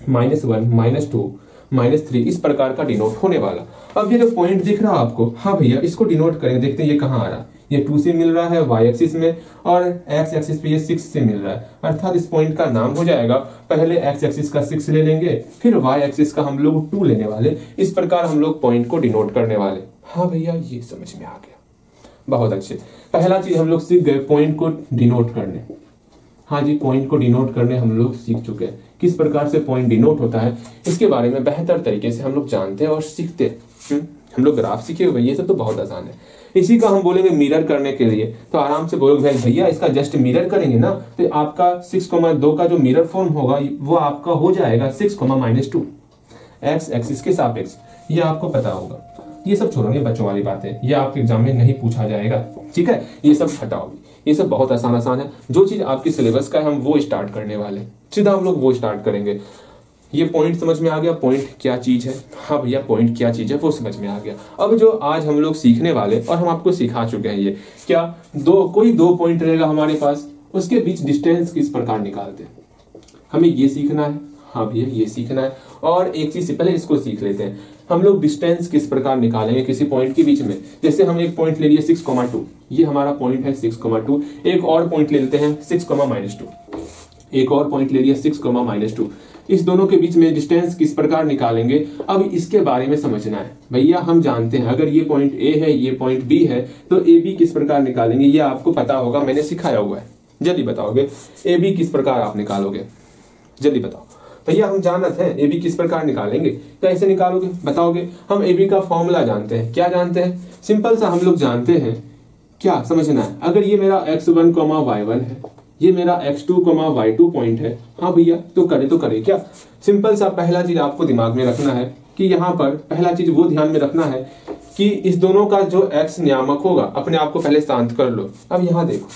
-1 -2 -3 इस प्रकार का डिनोट होने वाला। अब ये जो पॉइंट दिख रहा है आपको, हाँ भैया इसको डिनोट करेंगे, देखते हैं ये कहाँ आ रहा है। ये 2 से मिल रहा है वाई एक्सिस में और एक्स एक्सिस पे ये 6 से मिल रहा है, अर्थात इस पॉइंट का नाम हो जाएगा, पहले एक्स एक्सिस का 6 ले लेंगे, फिर वाई एक्सिस का हम लोग 2 लेने वाले। इस प्रकार हम लोग पॉइंट को डिनोट करने वाले। हाँ भैया ये समझ में आ गया, बहुत अच्छे। पहला चीज हम लोग सीख गए पॉइंट को डिनोट करने। हाँ जी, पॉइंट को डिनोट करने हम लोग सीख चुके हैं। किस प्रकार से पॉइंट डिनोट होता है इसके बारे में बेहतर तरीके से हम लोग जानते हैं और सीखते हैं। हम लोग ग्राफ सीखे हुए, ये सब तो बहुत आसान है। इसी का हम बोलेंगे मिरर करने के लिए, तो आराम से बोलोगे भाई भैया इसका जस्ट मिरर करेंगे ना, तो आपका 6,2 का जो मिरर फॉर्म होगा वो आपका हो जाएगा 6,-2 एक्स एक्सिस के सापेक्ष। ये आपको पता होगा। ये सब छोड़ोगे बच्चों वाली बातें, ये आपके एग्जाम में नहीं पूछा जाएगा, ठीक है। ये सब हटाओगे, ये सब बहुत आसान है। जो चीज आपकी सिलेबस का है हम वो स्टार्ट करने वाले, सीधा हम लोग वो स्टार्ट करेंगे। ये पॉइंट समझ में आ गया, पॉइंट क्या चीज है। हाँ भैया पॉइंट क्या चीज है वो समझ में आ गया। अब जो आज हम लोग सीखने वाले और हम आपको सिखा चुके हैं, ये क्या कोई दो पॉइंट रहेगा हमारे पास, उसके बीच डिस्टेंस किस प्रकार निकालते हैं, हमें ये सीखना है। हाँ भैया ये सीखना है। और एक चीज से पहले इसको सीख लेते हैं, हम लोग डिस्टेंस किस प्रकार निकालेंगे किसी पॉइंट के बीच में। जैसे हम एक पॉइंट ले लिए 6,2, ये हमारा पॉइंट है 6,2। एक और पॉइंट ले लेते हैं 6,-2, एक और पॉइंट ले लिया 6,-2। इस दोनों के बीच में डिस्टेंस किस प्रकार निकालेंगे, अब इसके बारे में समझना है। भैया हम जानते हैं अगर ये पॉइंट ए है ये पॉइंट बी है तो ए बी किस प्रकार निकालेंगे, ये आपको पता होगा, मैंने सिखाया हुआ है। जल्दी बताओगे ए बी किस प्रकार आप निकालोगे, जल्दी बताओ भैया। हम जानते हैं ए बी किस प्रकार निकालेंगे, कैसे निकालोगे बताओगे। हम ए बी का फॉर्मूला जानते हैं, क्या जानते हैं, सिंपल सा हम लोग जानते हैं, क्या समझना है। अगर ये मेरा x1, y1 है, ये मेरा x2, y2 पॉइंट है, हाँ भैया तो करे क्या, सिंपल सा पहला चीज आपको दिमाग में रखना है कि यहाँ पर पहला चीज वो ध्यान में रखना है कि इस दोनों का जो x नियामक होगा, अपने आप को पहले शांत कर लो। अब यहाँ देखो,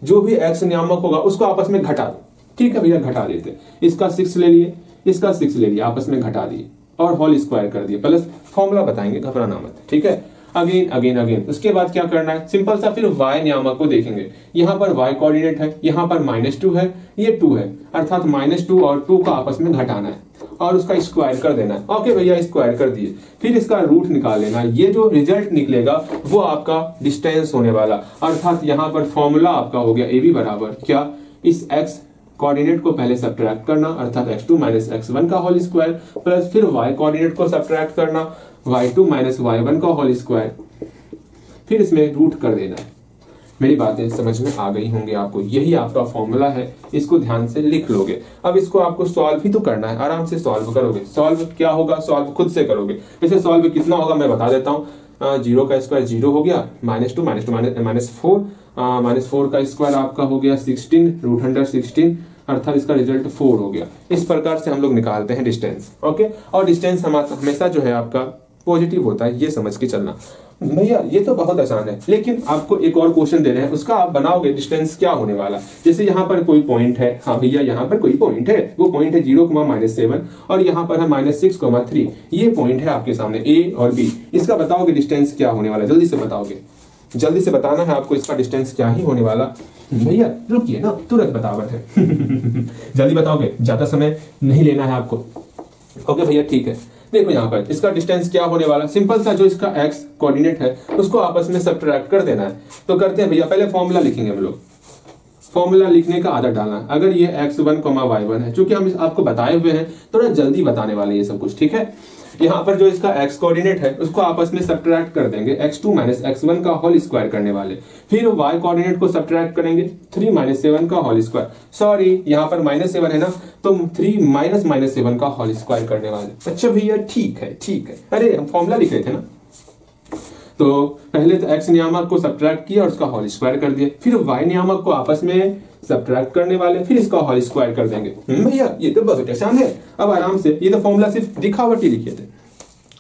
जो भी x नियामक होगा उसको आपस में घटा दो, ठीक है भैया घटा देते। इसका 6 ले लिए, इसका 6 ले लिया, आपस में घटा दिए और होल स्क्वायर कर दिए, प्लस फॉर्मूला बताएंगे, घबराना मत, ठीक है। अगेन उसके बाद क्या करना है, सिंपल सा फिर y नियामक को देखेंगे। यहाँ पर y कोऑर्डिनेट है, यहाँ पर -2 है, ये 2 है, अर्थात -2 और 2 का आपस में घटाना है और उसका स्क्वायर कर देना है। ओके भैया स्क्वायर कर दिए, फिर इसका रूट निकाल लेना। ये जो रिजल्ट निकलेगा वो आपका डिस्टेंस होने वाला, अर्थात यहाँ पर फॉर्मूला आपका हो गया ए बी बराबर क्या, इस x कोऑर्डिनेट को पहले सब्ट्रैक्ट करना, अर्थात x2 - x1 का होल स्क्वायर, प्लस फिर y कोऑर्डिनेट को सब्ट्रैक्ट करना, y2 - y1 का होल स्क्वायर, फिर इसमें रूट कर देना है। मेरी बातें समझ में आ गई होंगी आपको, यही आपका फॉर्मूला है, इसको ध्यान से लिख लोगे। अब इसको आपको सॉल्व भी तो करना है, आराम से सॉल्व करोगे। सॉल्व क्या होगा, सॉल्व खुद से करोगे। वैसे सॉल्व कितना होगा मैं बता देता हूँ, 0 का स्क्वायर 0 हो गया, -2 -4 का स्क्वायर आपका हो गया 16 √16, अर्थात इसका रिजल्ट 4 हो गया। इस प्रकार से हम लोग निकालते हैं डिस्टेंस, ओके। और डिस्टेंस हमेशा जो है आपका पॉजिटिव होता है, ये समझ के चलना। भैया ये तो बहुत आसान है, लेकिन आपको एक और क्वेश्चन दे रहे हैं, उसका आप बनाओगे डिस्टेंस क्या होने वाला। जैसे यहाँ पर कोई पॉइंट है, हाँ भैया यहाँ पर कोई पॉइंट है, वो पॉइंट है 0,-7 और यहाँ पर है -6,3। ये पॉइंट है आपके सामने ए और बी, इसका बताओगे डिस्टेंस क्या होने वाला, जल्दी से बताओगे, जल्दी से बताना है आपको, इसका डिस्टेंस क्या ही होने वाला। भैया रुकिए ना, तुरंत बतावट है जल्दी बताओगे, ज्यादा समय नहीं लेना है आपको। ओके भैया ठीक है, देखो यहाँ पर इसका डिस्टेंस क्या होने वाला, सिंपल सा जो इसका x कोऑर्डिनेट है उसको आपस में सब्ट्रैक्ट कर देना है। तो करते हैं भैया, पहले फॉर्मूला लिखेंगे हम लोग, फॉर्मूला लिखने का आदत डालना। अगर ये x1, y1 है, चूंकि हम आपको बताए हुए हैं, थोड़ा जल्दी बताने वाले ये सब कुछ, ठीक है। यहाँ पर जो इसका x कोऑर्डिनेट है उसको आपस में सब्ट्रैक्ट कर देंगे, x2 माइनस x1 का होल स्क्वायर करने वाले। फिर y कोऑर्डिनेट को सब्ट्रैक्ट करेंगे 3 माइनस 7 का होल स्क्वायर, सॉरी यहाँ पर -7 है ना, तो 3 माइनस -7 का होल स्क्वायर करने वाले। अच्छा भैया ठीक है ठीक है, अरे हम फॉर्मूला लिख रहे थे ना। तो पहले तो x नियामक को सब्ट्रैक्ट किया और उसका होल स्क्वायर कर दिया, फिर y नियामक को आपस में सब्ट्रैक्ट करने वाले, फिर इसका होल स्क्वायर कर देंगे। भैया ये तो बहुत आसान है, अब आराम से, ये तो फॉर्मूला सिर्फ दिखावटी लिखे थे,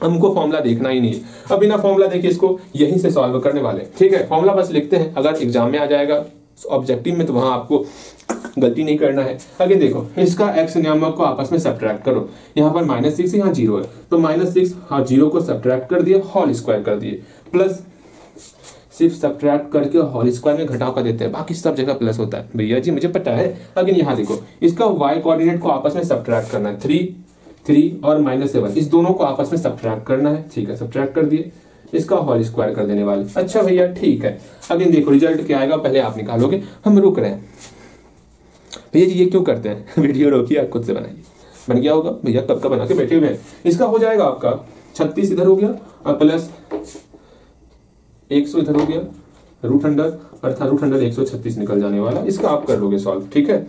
हमको फॉर्मूला देखना ही नहीं है। अब बिना फॉर्मूला देखिए इसको यहीं से सॉल्व करने वाले, ठीक है। फॉर्मूला बस लिखते हैं, अगर एग्जाम में आ जाएगा ऑब्जेक्टिव में तो वहां आपको गलती नहीं करना है। आगे देखो, इसका x नियामक को आपस में सब्ट्रैक्ट करो, यहाँ पर -6 यहाँ 0 है, तो -6 हाँ 0 को सब्ट्रैक्ट कर दिए, होल स्क्वायर कर दिए, प्लस सिर्फ सब्ट्रैक्ट करके होल स्क्वायर में घटाव कर देते हैं, बाकी सब जगह प्लस होता है। भैया जी मुझे पता है। अगेन यहाँ देखो, इसका y कोऑर्डिनेट को आपस में सब्ट्रैक्ट करना है, 3 और -7 इस दोनों को आपस में सब्ट्रैक्ट करना है, ठीक है, सब्ट्रैक्ट कर दिए, इसका होल स्क्वायर कर देने वाले। अच्छा भैया ठीक है। अगेन देखो रिजल्ट क्या आएगा, पहले आप निकालोगे, हम रुक रहे हैं। भैया जी ये क्यों करते हैं, वीडियो रोकिए, आप खुद से बनाइए। बन गया होगा भैया, कब का बना के बैठे हुए हैं। इसका हो जाएगा आपका 36 इधर हो गया और प्लस 100 इधर हो गया, रूट अंडर, अर्थात रूट अंडर 136 निकल जाने वाला। इसका आप कर लोगे सॉल्व, ठीक है।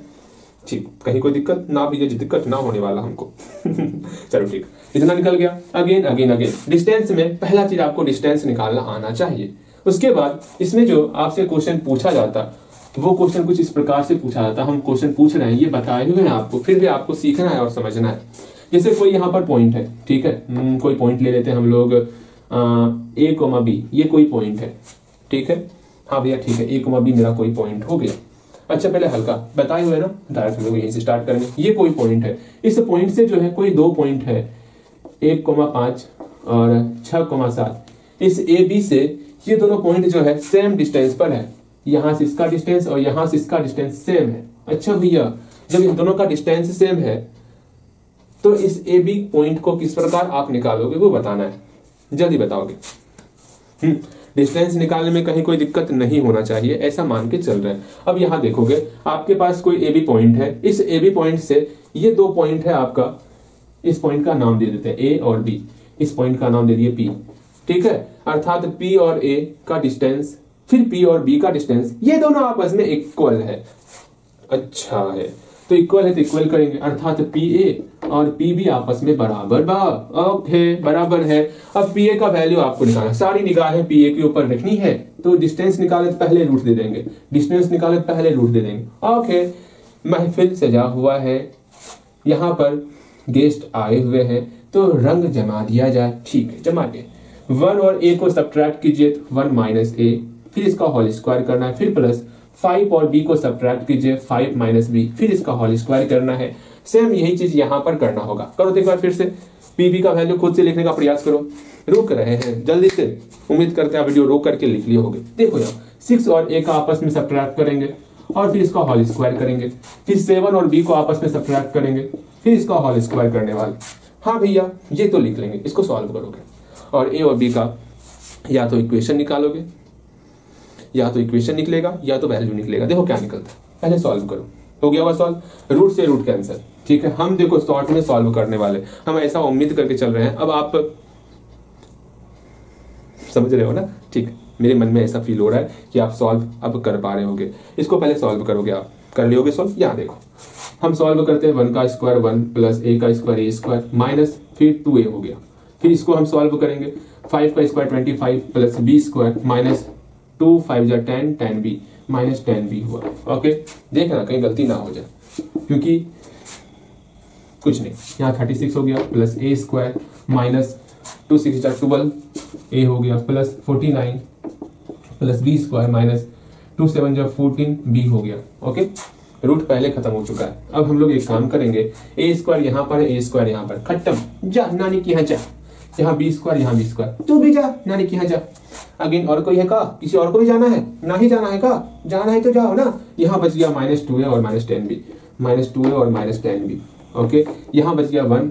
ठीक, कहीं कोई दिक्कत ना भी, दिक्कत ना होने वाला हमको चलो ठीक, इतना निकल गया। अगेन अगेन अगेन डिस्टेंस में पहला चीज आपको डिस्टेंस निकालना आना चाहिए। उसके बाद इसमें जो आपसे क्वेश्चन पूछा जाता वो क्वेश्चन कुछ इस प्रकार से पूछा जाता, हम क्वेश्चन पूछ रहे हैं, ये बताए हुए हैं आपको, फिर भी आपको सीखना है और समझना है। जैसे कोई यहाँ पर पॉइंट है, ठीक है, कोई पॉइंट ले लेते हैं हम लोग a, b, ये कोई पॉइंट है, ठीक है। हाँ भैया ठीक है, a, b मेरा कोई पॉइंट हो गया। अच्छा पहले हल्का बताए हुए ना, डायरेक्ट हम लोग यहीं से स्टार्ट करेंगे। ये कोई पॉइंट है, इस पॉइंट से जो है कोई दो पॉइंट है 1,5 और 6,7। इस ए बी से ये दोनों पॉइंट जो है सेम डिस्टेंस पर है, यहां से इसका डिस्टेंस और यहां से इसका डिस्टेंस सेम है। अच्छा भैया जब इन दोनों का डिस्टेंस सेम है तो इस ए बी पॉइंट को किस प्रकार आप निकालोगे वो बताना है, जल्दी बताओगे। डिस्टेंस निकालने में कहीं कोई दिक्कत नहीं होना चाहिए, ऐसा मान के चल रहे हैं। अब यहां देखोगे आपके पास कोई ए बी पॉइंट है, इस ए बी पॉइंट से ये दो पॉइंट है आपका, इस पॉइंट का नाम दे देते हैं ए और बी, इस पॉइंट का नाम दे दिए पी, ठीक है। अर्थात पी और ए का डिस्टेंस फिर पी और बी का डिस्टेंस, ये दोनों आपस में इक्वल है। अच्छा है तो इक्वल है तो इक्वल करेंगे, अर्थात पी ए और पी बी आपस में बराबर ओके बराबर है। अब पी ए का वैल्यू आपको निकालना, सारी निगाहें पी ए के ऊपर रखनी है, तो डिस्टेंस निकाले तो पहले रूट दे देंगे, डिस्टेंस निकाले तो पहले रूट दे देंगे। ओके महफिल सजा हुआ है, यहाँ पर गेस्ट आए हुए हैं तो रंग जमा दिया जाए, ठीक है जमा दिए। 1 और a को सब्ट्रैक्ट कीजिए 1 माइनस a, फिर इसका होल स्क्वायर करना है, फिर प्लस 5 और b को सब्ट्रैक्ट कीजिए 5 माइनस b, फिर इसका होल स्क्वायर करना है। सेम यही चीज यहां पर करना होगा। करो तो एक बार फिर से pb का वैल्यू खुद से लिखने का प्रयास करो। रुक रहे हैं जल्दी से, उम्मीद करते हैं वीडियो रोक करके लिख लिए होंगे। देखो यहाँ 6 और a का आपस में सब्ट्रैक्ट करेंगे और फिर इसका होल स्क्वायर करेंगे, फिर 7 और b को आपस में सब्ट्रैक्ट करेंगे, फिर इसका होल स्क्वायर करने वाले। हाँ भैया ये तो लिख लेंगे, इसको सॉल्व करोगे और a और b का या तो इक्वेशन निकालोगे, या तो इक्वेशन निकलेगा या तो वैल्यू निकलेगा। देखो क्या निकलता है, पहले सॉल्व करो। हो गया हुआ सॉल्व, रूट से रूट कैंसिल, ठीक है। हम देखो शॉर्ट में सॉल्व करने वाले, हम ऐसा उम्मीद करके चल रहे हैं। अब आप समझ रहे हो ना, ठीक। मेरे मन में ऐसा फील हो रहा है कि आप सॉल्व अब कर पा रहे होगे। इसको पहले सॉल्व करोगे, आप कर लियोगे सॉल्व। यहाँ देखो हम सॉल्व करते हैं 1 का स्क्वायर 1 प्लस a का स्क्वायर a स्क्वायर माइनस फिर 2a हो गया, फिर इसको हम सॉल्व करेंगे 5 का square 25 plus b square minus 2 5 जा 10 10b माइनस 10b हुआ। ओके देखना कहीं गलती ना हो जाए, क्योंकि कुछ नहीं, यहाँ 36 हो गया प्लस a स्क्वायर माइनस 2 6 जा 12 a हो गया plus 49 plus b square minus 2 7 जा 14 b हो गया। ओके रूट पहले खत्म हो चुका है। अब हम लोग एक काम करेंगे, a स्क्वायर यहाँ पर है, a स्क्वायर यहाँ पर, खत्म, जा नानी की यहाँ जा, यहाँ b स्क्वायर यहाँ b स्क्वायर, तू भी जा नानी की यहाँ जा। अगेन और कोई है का, किसी और को भी जाना है, ना ही जाना है का, जाना है तो जाओ ना। यहाँ बच गया माइनस 2a और माइनस 10b, माइनस 2a और माइनस 10b। ओके यहाँ बच गया 1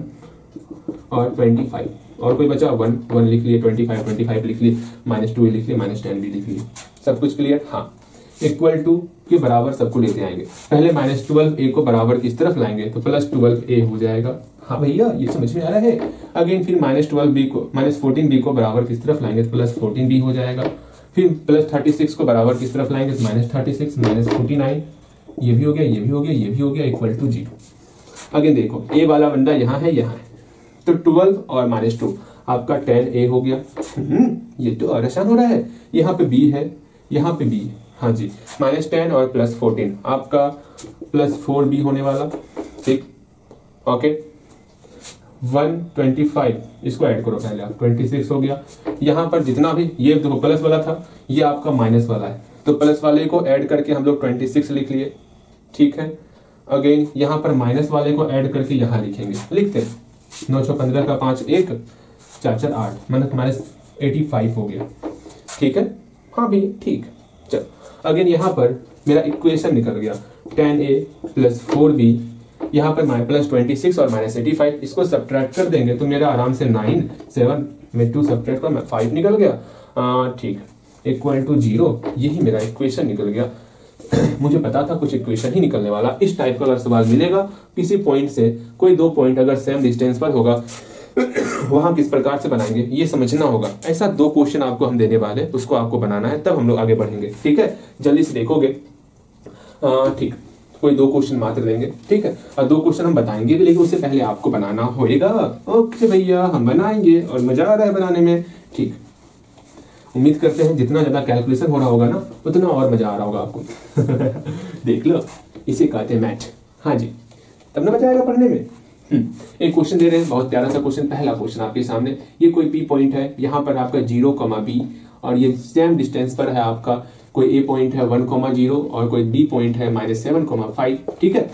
और 25, और कोई बचा 1 लिख लिए, 25 लिख लिए, माइनस 2a लिख लिए, माइनस 10b लिख लिए। सब कुछ क्लियर? हाँ इक्वल टू के बराबर सबको लेते आएंगे। पहले माइनस 12a को बराबर किस तरफ लाएंगे तो प्लस 12a हो जाएगा। हाँ भैया ये समझ में आ रहा है। अगेन फिर -12b को -14b को बराबर किस तरफ लाएंगे तो +14b हो जाएगा। फिर +36 को बराबर किस तरफ लाएंगे तो -36 -49, ये भी हो गया, ये भी हो गया, ये भी हो गया, इक्वल टू 0। अगेन देखो ए वाला बंदा यहाँ है, यहाँ है, तो 12 और -2 आपका 10a हो गया। ये तो और आसान हो रहा है। यहाँ पे b है, यहाँ पे b है, हाँ जी, -10 और +14 आपका +4b होने वाला, ठीक, ओके। 125 इसको ऐड करो पहले आप, 26 हो गया। यहाँ पर जितना भी ये देखो प्लस वाला था, ये आपका माइनस वाला है, तो प्लस वाले को ऐड करके हम लोग 26 लिख लिए, ठीक है। अगेन यहाँ पर माइनस वाले को ऐड करके यहाँ लिखेंगे, लिखते हैं 915 का 5 1 4 4 8 मतलब -85 हो गया, ठीक है। हाँ भी ठीक, चलो। अगेन यहाँ पर मेरा इक्वेशन निकल गया 10a + 4b, यहाँ पर +26 और -85, इसको सब्ट्रैक्ट कर देंगे तो मेरा आराम से 9 7 में 2 सब्ट्रैक्ट कर 5 निकल गया, ठीक, इक्वल टू 0। यही मेरा इक्वेशन निकल गया। मुझे पता था कुछ इक्वेशन ही निकलने वाला। इस टाइप का अगर सवाल मिलेगा किसी पॉइंट से, कोई दो पॉइंट अगर सेम डिस्टेंस पर होगा वहां किस प्रकार से बनाएंगे ये समझना होगा। ऐसा 2 क्वेश्चन आपको हम देने वाले, उसको आपको बनाना है, तब हम लोग आगे बढ़ेंगे, ठीक है। जल्दी से देखोगे, ठीक, कोई 2 क्वेश्चन मात्र देंगे, ठीक है, और 2 क्वेश्चन हम बताएंगे भी, लेकिन उससे पहले आपको बनाना होगा। ओके भैया, हम बनाएंगे और मजा आ रहा है बनाने में, ठीक। उम्मीद करते हैं जितना ज्यादा कैलकुलेशन हो रहा होगा ना, उतना और मजा आ रहा होगा आपको। देख लो, इसे कहते हैं मैथ, हाँ जी, तब ना मजा आएगा पढ़ने में। एक क्वेश्चन दे रहे हैं, बहुत प्यारा सा क्वेश्चन। पहला क्वेश्चन आपके सामने, ये कोई P पॉइंट है, यहाँ पर आपका 0, B और ये सेम डिस्टेंस पर है आपका कोई A पॉइंट है 1, 0 और कोई B पॉइंट है -7, 5, ठीक है।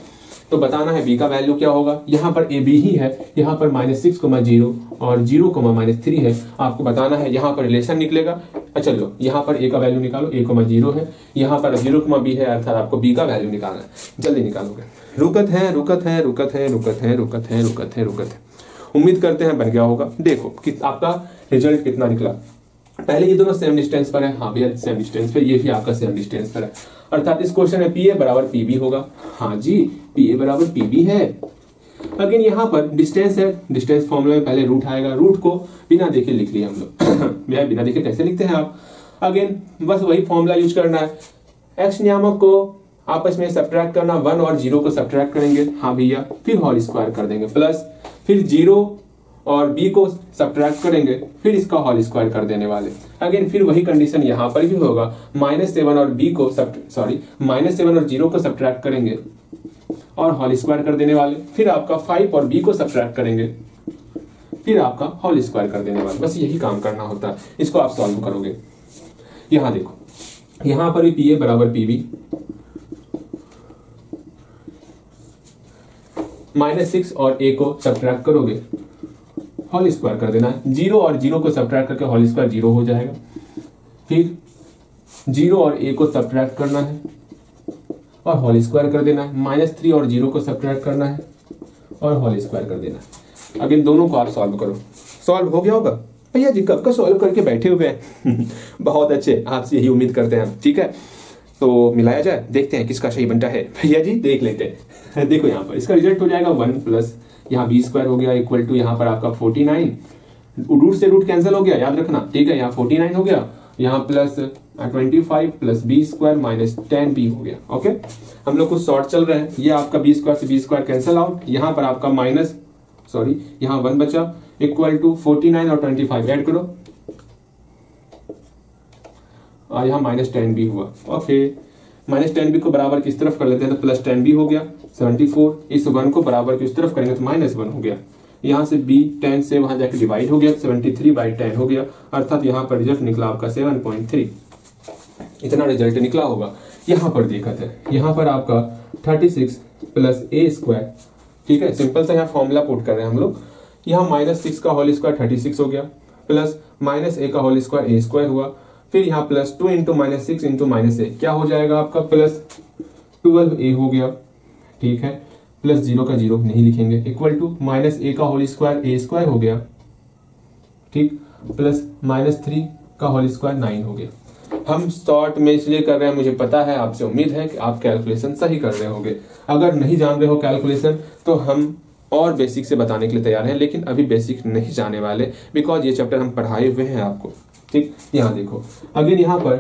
तो बताना है B का वैल्यू क्या होगा। यहाँ पर AB ही है, यहाँ पर -6, 0 और 0, -3 है। आपको बताना है, यहाँ पर रिलेशन निकलेगा। अच्छा लो, यहाँ पर A का वैल्यू निकालो, A, 0 है, यहाँ पर 0, B है, अर्थात आपको B का वैल्यू निकालना है। जल्दी निकालोगे। रुकत है। उम्मीद करते हैं बन गया होगा। देखो कि आपका रिजल्ट कितना निकला। पहले ये दोनों सेम डिस्टेंस पर है, हाँ भैया सेम डिस्टेंस पर, ये भी आपका सेम डिस्टेंस पर है, अर्थात इस क्वेश्चन में PA बराबर PB होगा। हाँ जी, PA बराबर PB है। अगेन यहाँ पर डिस्टेंस है, डिस्टेंस फॉर्मूला में पहले रूट आएगा, रूट को बिना देखे लिख लिया हम लोग। भैया बिना देखे कैसे लिखते हैं आप। अगेन बस वही फॉर्मूला यूज करना है, एक्स नियामक को आपस में सब्ट्रैक्ट करना, 1 और 0 को सब्ट्रैक्ट करेंगे, हाँ भैया, फिर होल स्क्वायर कर देंगे, प्लस फिर 0 और b को सब्ट्रैक्ट करेंगे, फिर इसका होल स्क्वायर कर देने वाले। अगेन फिर वही कंडीशन यहाँ पर भी होगा, -7 और b को -7 और 0 को सब्ट्रैक्ट करेंगे और होल स्क्वायर कर देने वाले, फिर आपका 5 और b को सब्ट्रैक्ट करेंगे, फिर आपका होल स्क्वायर कर देने वाले। बस यही काम करना होता है। इसको आप सॉल्व करोगे। यहाँ देखो, यहाँ पर भी PA बराबर PB, -6 और a को सब्ट्रैक्ट करोगे, होल स्क्वायर कर देना है। 0 और 0 को सब्ट्रैक्ट करके होल स्क्वायर 0 हो जाएगा। फिर 0 और a को सब्ट्रैक्ट करना है और होल स्क्वायर कर देना है। -3 और 0 को सब्ट्रैक्ट करना है और होल स्क्वायर कर देना है। अब इन दोनों को आप सॉल्व करो। सॉल्व हो गया होगा भैया जी, कब का सॉल्व करके बैठे हुए हैं। बहुत अच्छे, आपसे यही उम्मीद करते हैं, ठीक है। तो मिलाया जाए, देखते हैं किसका सही बनता है। भैया जी देख लेते हैं। देखो यहाँ पर इसका रिजल्ट हो जाएगा 1 प्लस यहाँ b² हो गया इक्वल टू यहाँ पर आपका 49, रूट से रूट कैंसिल हो गया, याद रखना, ठीक है। यहाँ 49 हो गया, यहाँ प्लस 25 प्लस b² - 10b हो गया। ओके, हम लोग कुछ शॉर्ट चल रहे हैं। ये आपका b² से b² कैंसिल आउट, यहाँ पर आपका यहाँ 1 बचा, इक्वल टू 49 और 25 ऐड करो और यहाँ -10b हुआ। ओके, -10b को बराबर किस तरफ कर लेते हैं तो +10b हो गया 74। इस 1 को बराबर किस तरफ करेंगे तो -1 हो गया। यहाँ से b 10 से वहां जाकर डिवाइड हो गया, 73/10 हो गया, अर्थात यहाँ पर रिजल्ट निकला आपका 7.3। इतना रिजल्ट निकला होगा। यहाँ पर दिक्कत है, यहाँ पर आपका 36 + a², ठीक है। सिंपल सा यहाँ फॉर्मूला पुट कर रहे हैं हम लोग। यहाँ -6 का होल स्क्वायर 36 हो गया, प्लस -a का होल स्क्वायर a² हुआ, फिर यहाँ प्लस 2 × -6 × -a क्या हो जाएगा आपका +12a हो गया, ठीक है। प्लस 0 का 0 नहीं लिखेंगे, इक्वल टू -a का होल स्क्वायर a² हो गया, ठीक, प्लस -3 का होल स्क्वायर 9 हो गया। हम शॉर्ट में इसलिए कर रहे हैं, मुझे पता है, आपसे उम्मीद है कि आप कैलकुलेशन सही कर रहे होंगे। अगर नहीं जान रहे हो कैलकुलेशन तो हम और बेसिक से बताने के लिए तैयार हैं, लेकिन अभी बेसिक नहीं जाने वाले, बिकॉज ये चैप्टर हम पढ़ाए हुए हैं आपको। ठीक, यहाँ देखो अगेन यहाँ पर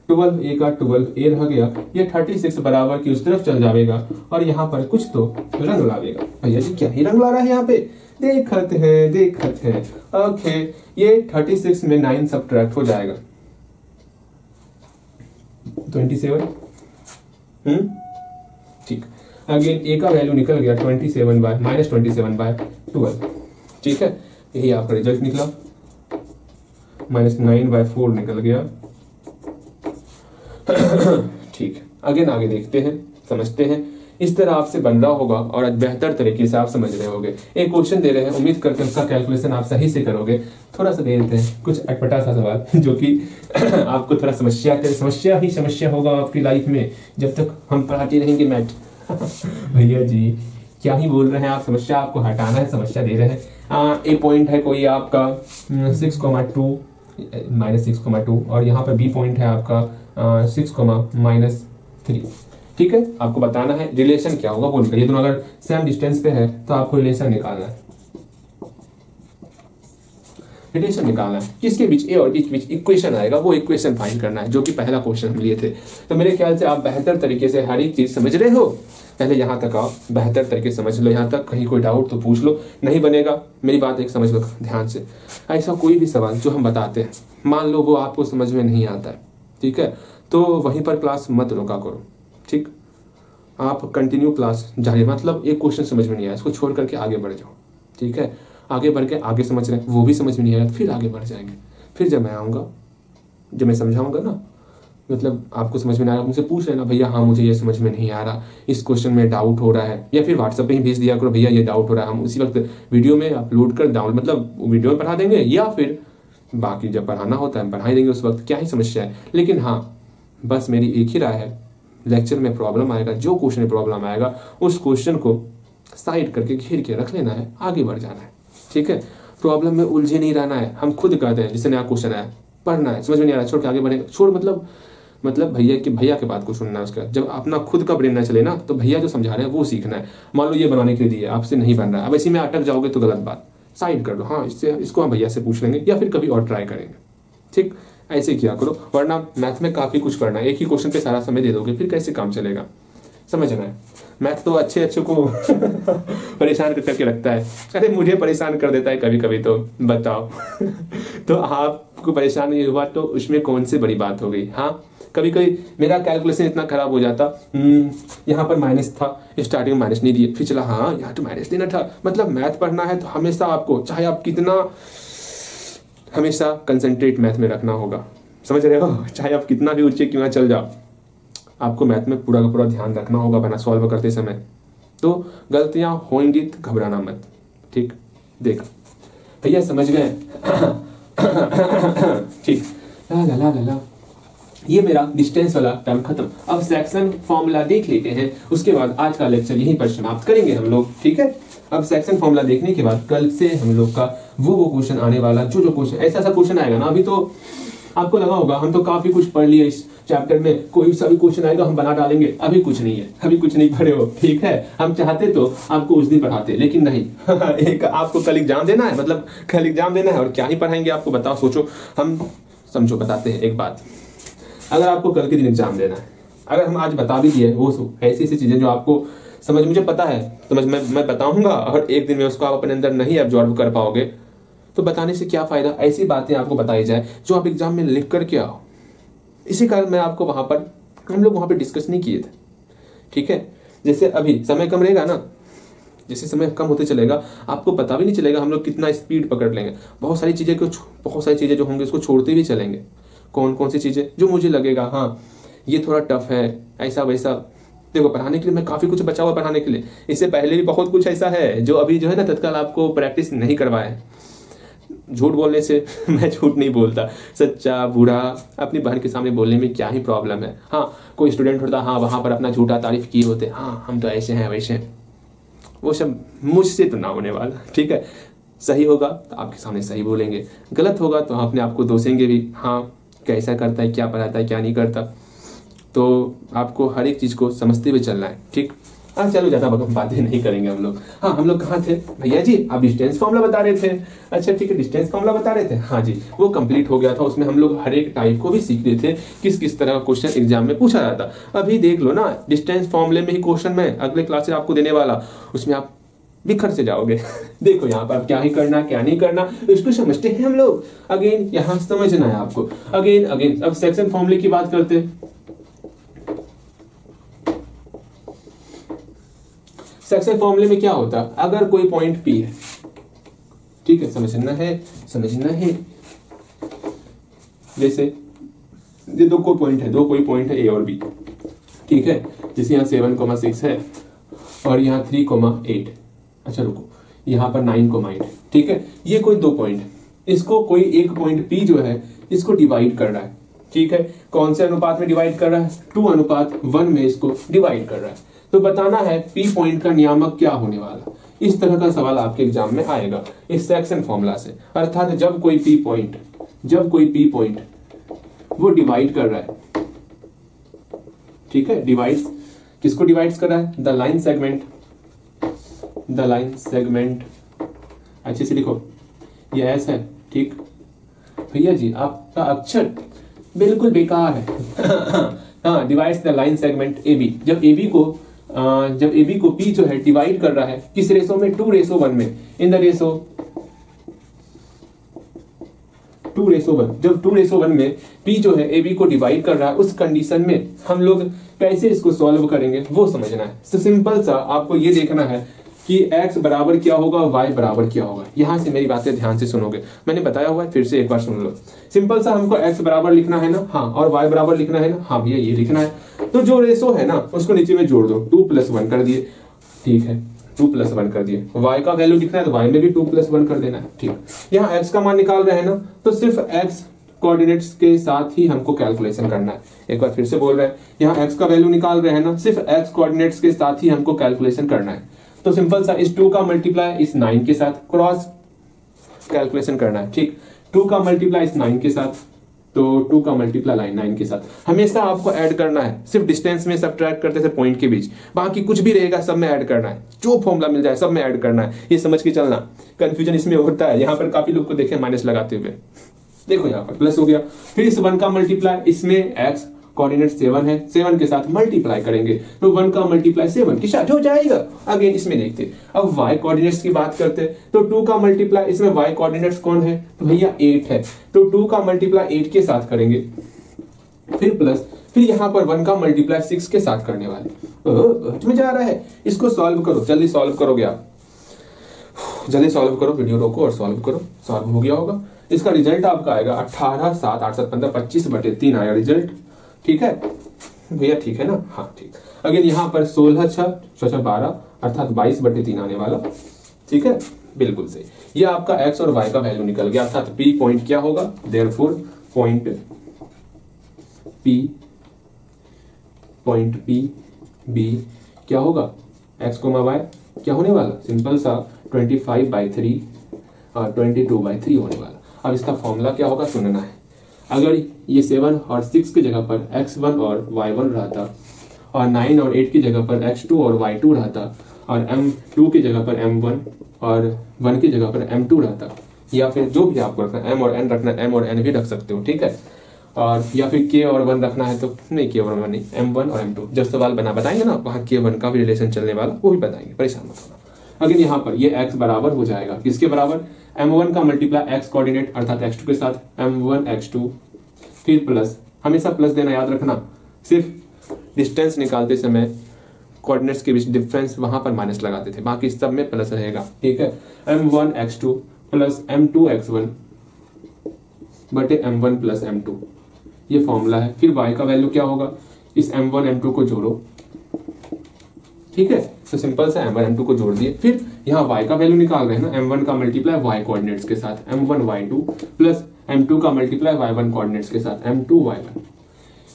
12a का 12a रह गया, ये 36 बराबर की उस तरफ चल जाएगा और यहाँ पर कुछ तो रंग लावेगा। भैया जी क्या ही रंग ला रहा है यहाँ पे, देखते हैं। ओके, ये 36 में 9 सब्ट्रैक्ट हो जाएगा 27। ठीक, अगेन a का वैल्यू निकल गया 27 बाय -27/12। ठीक है, यही आपका रिजल्ट निकला, -9/4 निकल गया। ठीक, अगेन आगे देखते हैं, समझते हैं। इस तरह आपसे बन रहा होगा और आज बेहतर तरीके से आप समझ रहे होगे। एक क्वेश्चन दे रहे हैं, उम्मीद करते हैं उसका कैलकुलेशन आप सही से करोगे। थोड़ा सा दे देते हैं कुछ अटपटा सा सवाल जो कि आपको थोड़ा समस्या होगा आपकी लाइफ में जब तक हम पढ़ाते रहेंगे मैथ। भैया जी क्या ही बोल रहे हैं आप, समस्या आपको हटाना है, समस्या दे रहे हैं। ए पॉइंट है कोई आपका 6,2 -6,2 और यहाँ पर बी पॉइंट है आपका 6, -3। ठीक है, आपको बताना है रिलेशन क्या होगा बोलकर। ये दोनों अगर सेम डिस्टेंस पे है तो आपको रिलेशन निकालना है। रिलेशन निकालना है किसके बीच, ए और बी के बीच इक्वेशन आएगा, वो इक्वेशन फाइंड करना है, जो कि पहला क्वेश्चन हम लिए थे। तो मेरे ख्याल से आप बेहतर तरीके से हर एक चीज समझ रहे हो। पहले यहाँ तक आप बेहतर तरीके से समझ लो, यहाँ तक कहीं कोई डाउट तो पूछ लो, नहीं बनेगा मेरी बात एक समझ लो ध्यान से। ऐसा कोई भी सवाल जो हम बताते हैं, मान लो वो आपको समझ में नहीं आता है, ठीक है, तो वहीं पर क्लास मत रोका करो। ठीक, आप कंटिन्यू क्लास जारी, मतलब एक क्वेश्चन समझ में नहीं आया इसको छोड़ करके आगे बढ़ जाओ। ठीक है, आगे बढ़ के आगे समझ रहे हैं, वो भी समझ में नहीं आया, फिर आगे बढ़ जाएंगे। फिर जब मैं आऊँगा, जब मैं समझाऊंगा ना, मतलब आपको समझ में नहीं आ रहा, मुझसे पूछ लेना भैया हाँ मुझे ये समझ में नहीं आ रहा, इस क्वेश्चन में डाउट हो रहा है, या फिर व्हाट्सएप पे ही भेज दिया करो भैया ये डाउट हो रहा है, हम उसी वक्त वीडियो में अपलोड कर डाउन मतलब वीडियो में पढ़ा देंगे, या फिर बाकी जब पढ़ाना होता है पढ़ाई देंगे उस वक्त, क्या ही समस्या है। लेकिन हाँ, बस मेरी एक ही राय है, लेक्चर में प्रॉब्लम आएगा, जो क्वेश्चन में प्रॉब्लम आएगा उस क्वेश्चन को साइड करके घेर के रख लेना है, आगे बढ़ जाना है। ठीक है, प्रॉब्लम में उलझे नहीं रहना है। हम खुद कहते हैं जैसे नया क्वेश्चन आया, पढ़ना है, समझ में नहीं आ रहा, छोड़ के आगे बढ़ेगा, छोड़ मतलब भैया के बात को सुनना है उसका। जब अपना खुद का ब्रेन ना चले ना, तो भैया जो समझा रहे हैं वो सीखना है। मान लो ये बनाने के लिए दिए, आपसे नहीं बन रहा है, अब इसी में अटक जाओगे तो गलत बात, साइड कर दो। हाँ, इसको हम भैया से पूछ लेंगे या फिर कभी और ट्राई करेंगे। ठीक, ऐसे किया करो, वरना मैथ में काफी कुछ पढ़ना है, एक ही क्वेश्चन पे सारा समय दे दोगे फिर कैसे काम चलेगा, समझना है। मैथ तो अच्छे को परेशान करके रखता है, अरे मुझे परेशान कर देता है कभी कभी, तो बताओ। तो आपको परेशान नहीं हुआ तो उसमें कौन सी बड़ी बात हो गई। हाँ, कभी कभी मेरा कैलकुलेशन इतना खराब हो जाता, यहाँ पर माइनस था, स्टार्टिंग में माइनस नहीं दिए, फिर चला हाँ यहाँ तो माइनस देना था। मतलब मैथ पढ़ना है तो हमेशा आपको, चाहे आप कितना, हमेशा कंसंट्रेट मैथ में रखना होगा, समझ रहे हो, चाहे आप कितना भी ऊंचे क्यों ना चल जाओ, आपको मैथ में पूरा का पूरा ध्यान रखना होगा बना सॉल्व करते समय। तो गलतियां होंगी तो घबराना मत। ठीक, देख भैया समझ गए। ठीक, ला ला ला ला, ये मेरा डिस्टेंस वाला टर्म खत्म। अब सेक्शन फॉर्मूला देख लेते हैं, उसके बाद आज का लेक्चर यहीं पर समाप्त करेंगे हम लोग। ठीक है, अब सेक्शन फॉर्मूला देखने के बाद कल से हम लोग का वो क्वेश्चन आने वाला, जो क्वेश्चन ऐसा क्वेश्चन आएगा ना, अभी तो आपको लगा होगा हम तो काफी कुछ पढ़ लिया इस चैप्टर में, कोई सा भी क्वेश्चन आएगा हम बना डालेंगे, अभी कुछ नहीं है, अभी कुछ नहीं पढ़े हो। ठीक है, हम चाहते तो आपको उस दिन पढ़ाते, लेकिन नहीं। एक आपको कल एग्जाम देना है, मतलब कल एग्जाम देना है और क्या ही पढ़ाएंगे आपको, बताओ, सोचो। हम समझो बताते हैं एक बात, अगर आपको कल के दिन एग्जाम देना है, अगर हम आज बता भी दिए वो ऐसी चीजें जो आपको समझ, मुझे पता है समझ, मैं बताऊंगा और एक दिन में उसको आप अपने अंदर नहीं एब्जॉर्ब कर पाओगे, तो बताने से क्या फायदा। ऐसी बातें आपको बताई जाए जो आप एग्जाम में लिख करके आओ। इसी कारण मैं आपको हम लोग वहां पे डिस्कस नहीं किए थे। ठीक है, जैसे अभी समय कम रहेगा ना, जैसे समय कम होते चलेगा आपको पता भी नहीं चलेगा हम लोग कितना स्पीड पकड़ लेंगे। बहुत सारी चीजें जो होंगी उसको छोड़ते भी चलेंगे। कौन सी चीजें जो मुझे लगेगा हाँ ये थोड़ा टफ है, ऐसा वैसा, देखो पढ़ाने के लिए मैं काफी कुछ बचा हुआ पढ़ाने के लिए, इससे पहले भी बहुत कुछ ऐसा है जो अभी जो है ना तत्काल आपको प्रैक्टिस नहीं करवाए। झूठ बोलने से मैं झूठ नहीं बोलता, सच्चा बुरा अपनी बहन के सामने बोलने में क्या ही प्रॉब्लम है। हाँ, कोई स्टूडेंट होता हाँ वहां पर अपना झूठा तारीफ किए होते, हाँ हम तो ऐसे हैं वैसे हैं, वो सब मुझसे तो ना होने वाला। ठीक है, सही होगा तो आपके सामने सही बोलेंगे, गलत होगा तो अपने आप को दोषेंगे भी, हाँ कैसा करता है, क्या पढ़ाता है, क्या नहीं करता। तो आपको हर एक चीज को समझते हुए चलना है। ठीक, चलो ज्यादा बातें नहीं करेंगे हम लोग। हाँ, हम लोग कहाँ थे भैया जी? आप डिस्टेंस फॉर्मूला बता रहे थे। अच्छा ठीक है, डिस्टेंस फॉर्मूला बता रहे थे। हाँ जी, वो कंप्लीट हो गया था। उसमें हम लोग हर एक टाइप को भी सीख रहे थे, किस किस तरह का क्वेश्चन एग्जाम में पूछा जाता। अभी देख लो ना, डिस्टेंस फॉर्मूले में ही क्वेश्चन में अगले क्लास से आपको देने वाला, उसमें आप बिखर से जाओगे। देखो यहाँ पर क्या ही करना क्या नहीं करना, इसको समझते हैं हम लोग। अगेन यहाँ समझना है आपको। अगेन अब सेक्शन फॉर्मूले की बात करते हैं। सेक्शन फॉर्मूले में क्या होता है? अगर कोई पॉइंट P है, ठीक है, समझना है। जैसे ये दो कोई पॉइंट है A और B, ठीक है। जैसे यहाँ 7,6 है और यहाँ 3,8। अच्छा रुको, यहाँ पर 9,8, ठीक है। ये कोई दो पॉइंट है, इसको कोई एक पॉइंट P जो है इसको डिवाइड कर रहा है, ठीक है। कौन से अनुपात में डिवाइड कर रहा है? 2:1 में इसको डिवाइड कर रहा है। तो बताना है P पॉइंट का नियामक क्या होने वाला। इस तरह का सवाल आपके एग्जाम में आएगा इस सेक्शन फॉर्मूला से। अर्थात जब कोई P पॉइंट वो डिवाइड कर रहा है, ठीक है, डिवाइड्स किसको डिवाइड्स कर रहा है? The line segment. अच्छे से लिखो, ये S है, ठीक। भैया जी आपका अक्षर बिल्कुल बेकार है। हाँ, divides the line segment AB। जब AB को P जो है डिवाइड कर रहा है किस रेशो में? 2:1 में। In the ratio 2:1। जब 2:1 में P जो है AB को डिवाइड कर रहा है, उस कंडीशन में हम लोग कैसे इसको सॉल्व करेंगे वो समझना है। तो सिंपल सा आपको ये देखना है कि x बराबर क्या होगा, y बराबर क्या होगा। यहां से मेरी बातें ध्यान से सुनोगे, मैंने बताया हुआ है, फिर से एक बार सुन लो। सिंपल सा हमको x बराबर लिखना है ना, हाँ, और y बराबर लिखना है ना, हाँ भैया ये लिखना है। तो जो रेशो है ना उसको नीचे में जोड़ दो, 2+1 कर दिए, ठीक है, 2+1 कर दिए। y का वैल्यू लिखना है तो y में भी 2+1 कर देना है, ठीक। यहाँ x का मान निकाल रहे हैं ना, तो सिर्फ x कोऑर्डिनेट्स के साथ ही हमको कैलकुलेशन करना है। एक बार फिर से बोल रहे हैं, यहाँ x का वैल्यू निकाल रहे हैं ना, सिर्फ x कोऑर्डिनेट्स के साथ ही हमको कैलकुलेशन करना है। तो सिंपल सा इस 2 का मल्टीप्लाई इस 9 के साथ क्रॉस कैलकुलेशन करना है, ठीक। 2 का मल्टीप्लाई इस 9 के साथ, तो 2 का मल्टीप्लाई 9 के साथ। हमेशा आपको ऐड करना है, सिर्फ डिस्टेंस में सब्ट्रैक्ट करते थे पॉइंट के बीच, बाकी कुछ भी रहेगा सब में ऐड करना है। जो फॉर्मूला मिल जाए सब में ऐड करना है, ये समझ के चलना। कंफ्यूजन इसमें होता है, यहाँ पर काफी लोग को देखे माइनस लगाते हुए। देखो यहाँ पर प्लस हो गया, फिर इस 1 का मल्टीप्लाई, इसमें x कोऑर्डिनेट 7 है, 7 के साथ मल्टीप्लाई करेंगे तो 1 का मल्टीप्लाई 7 के साथ हो जाएगा। अगेन इसमें देखते, अब y कोऑर्डिनेट्स की बात करते तो 2 का मल्टीप्लाई, इसमें y कोऑर्डिनेट्स कौन है? तो भैया 8 है, तो 2 का मल्टीप्लाई 8 के साथ करेंगे, फिर प्लस, फिर यहाँ पर 1 का मल्टीप्लाई 6 के साथ करने वाले। समझ में आ रहा है? इसको सॉल्व करो, जल्दी सॉल्व करोगे आप, जल्दी सॉल्व करो, वीडियो रोको और सॉल्व करो। सॉल्व हो गया होगा। इसका रिजल्ट आपका आएगा 18, 7, 8, 7, 15, 25/3 आएगा रिजल्ट, ठीक है भैया, ठीक है ना? हाँ ठीक। अगेन यहाँ पर 16, 6, 12 अर्थात 22/3 आने वाला, ठीक है, बिल्कुल सही। ये आपका x और y का वैल्यू निकल गया, अर्थात P पॉइंट क्या होगा? देयरफॉर पॉइंट P B क्या होगा? x, y क्या होने वाला? सिंपल सा 25/3 और 22/3 होने वाला। अब इसका फॉर्मूला क्या होगा सुनना है। अगर ये 7 और 6 की जगह पर x1 और y1 रहता, और 9 और 8 की जगह पर x2 और y2 रहता, और m2 की जगह पर m1 और 1 की जगह पर m2 रहता, या फिर जो भी आपको रखना है, m और n रखना है, m और n भी रख सकते हो, ठीक है। और या फिर k और 1 रखना है तो नहीं, k और 1 नहीं, m1 और m2। जब सवाल बताएंगे ना वहाँ k1 का भी रिलेशन चलने वाला, वो भी बताएंगे, परेशान मत होना। अगर यहाँ पर ये x बराबर हो जाएगा किसके बराबर? m1 का मल्टीप्लाई x कोऑर्डिनेट अर्थात x2 के साथ m1 x2, फिर प्लस, हमेशा प्लस देना याद रखना। सिर्फ डिस्टेंस निकालते समय कोऑर्डिनेट्स के बीच डिफरेंस वहां पर माइनस लगाते थे, बाकी सब में प्लस रहेगा, ठीक है। m1 x2 plus m2 x1 बटे m1 प्लस m2, ये फॉर्मूला है। फिर y का वैल्यू क्या होगा? इस m1 m2 को जोड़ो, ठीक है। तो सिंपल सा m1 m2 को जोड़ दिए, फिर यहाँ y का वैल्यू निकाल रहे हैं ना, m1 का मल्टीप्लाई y कोऑर्डिनेट्स के साथ m1 y2 प्लस m2 का मल्टीप्लाई y1 कोऑर्डिनेट्स के साथ m2 y1।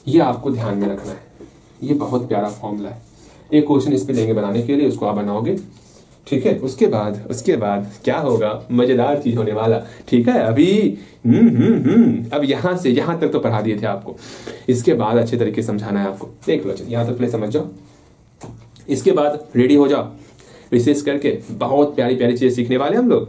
ये आपको ध्यान में रखना है, ये बहुत प्यारा फॉर्मूला है। एक क्वेश्चन इस पे देंगे बनाने के लिए, उसको आप बनाओगे, ठीक है। उसके बाद क्या होगा? मजेदार चीज होने वाला, ठीक है। अभी अब यहाँ से यहाँ तक तो पढ़ा दिए थे आपको, इसके बाद अच्छे तरीके से समझाना है आपको। देख लो, यहाँ तक पहले समझ जाओ। इसके बाद रेडी हो जाओ, विशेष करके बहुत प्यारी प्यारी चीजें सीखने वाले हम लोग।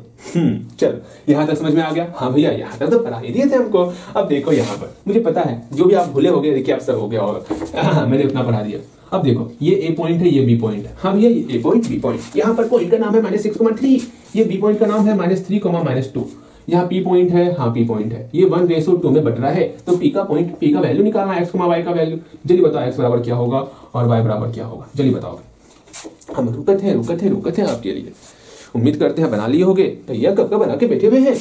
चलो, यहाँ तक समझ में आ गया? हाँ भैया, यहाँ तक तो पढ़ा ही दिए थे हमको। अब देखो यहाँ पर मुझे पता है जो भी आप भूले होगे, देखिए आप सब हो गया होगा, मैंने उतना पढ़ा दिया। अब देखो ये ए पॉइंट है, ये बी पॉइंट है। हाँ भैया, ये ए पॉइंट बी पॉइंट, यहाँ पर पॉइंट का नाम है -6,3, ये बी पॉइंट का नाम है -3, -2। यहाँ पी पॉइंट है, हाँ पी पॉइंट है, ये 1:2 में बट रहा है, तो पी का पॉइंट, पी का वैल्यू निकालना है, एक्स वाई का वैल्यू। जल्दी बताओ एक्स बराबर क्या होगा और वाई बराबर क्या होगा, जल्दी बताओ। हम रुकते हैं आपके लिए। उम्मीद करते हैं बना लिए होगे। भैया कब का बना के बैठे हुए हैं।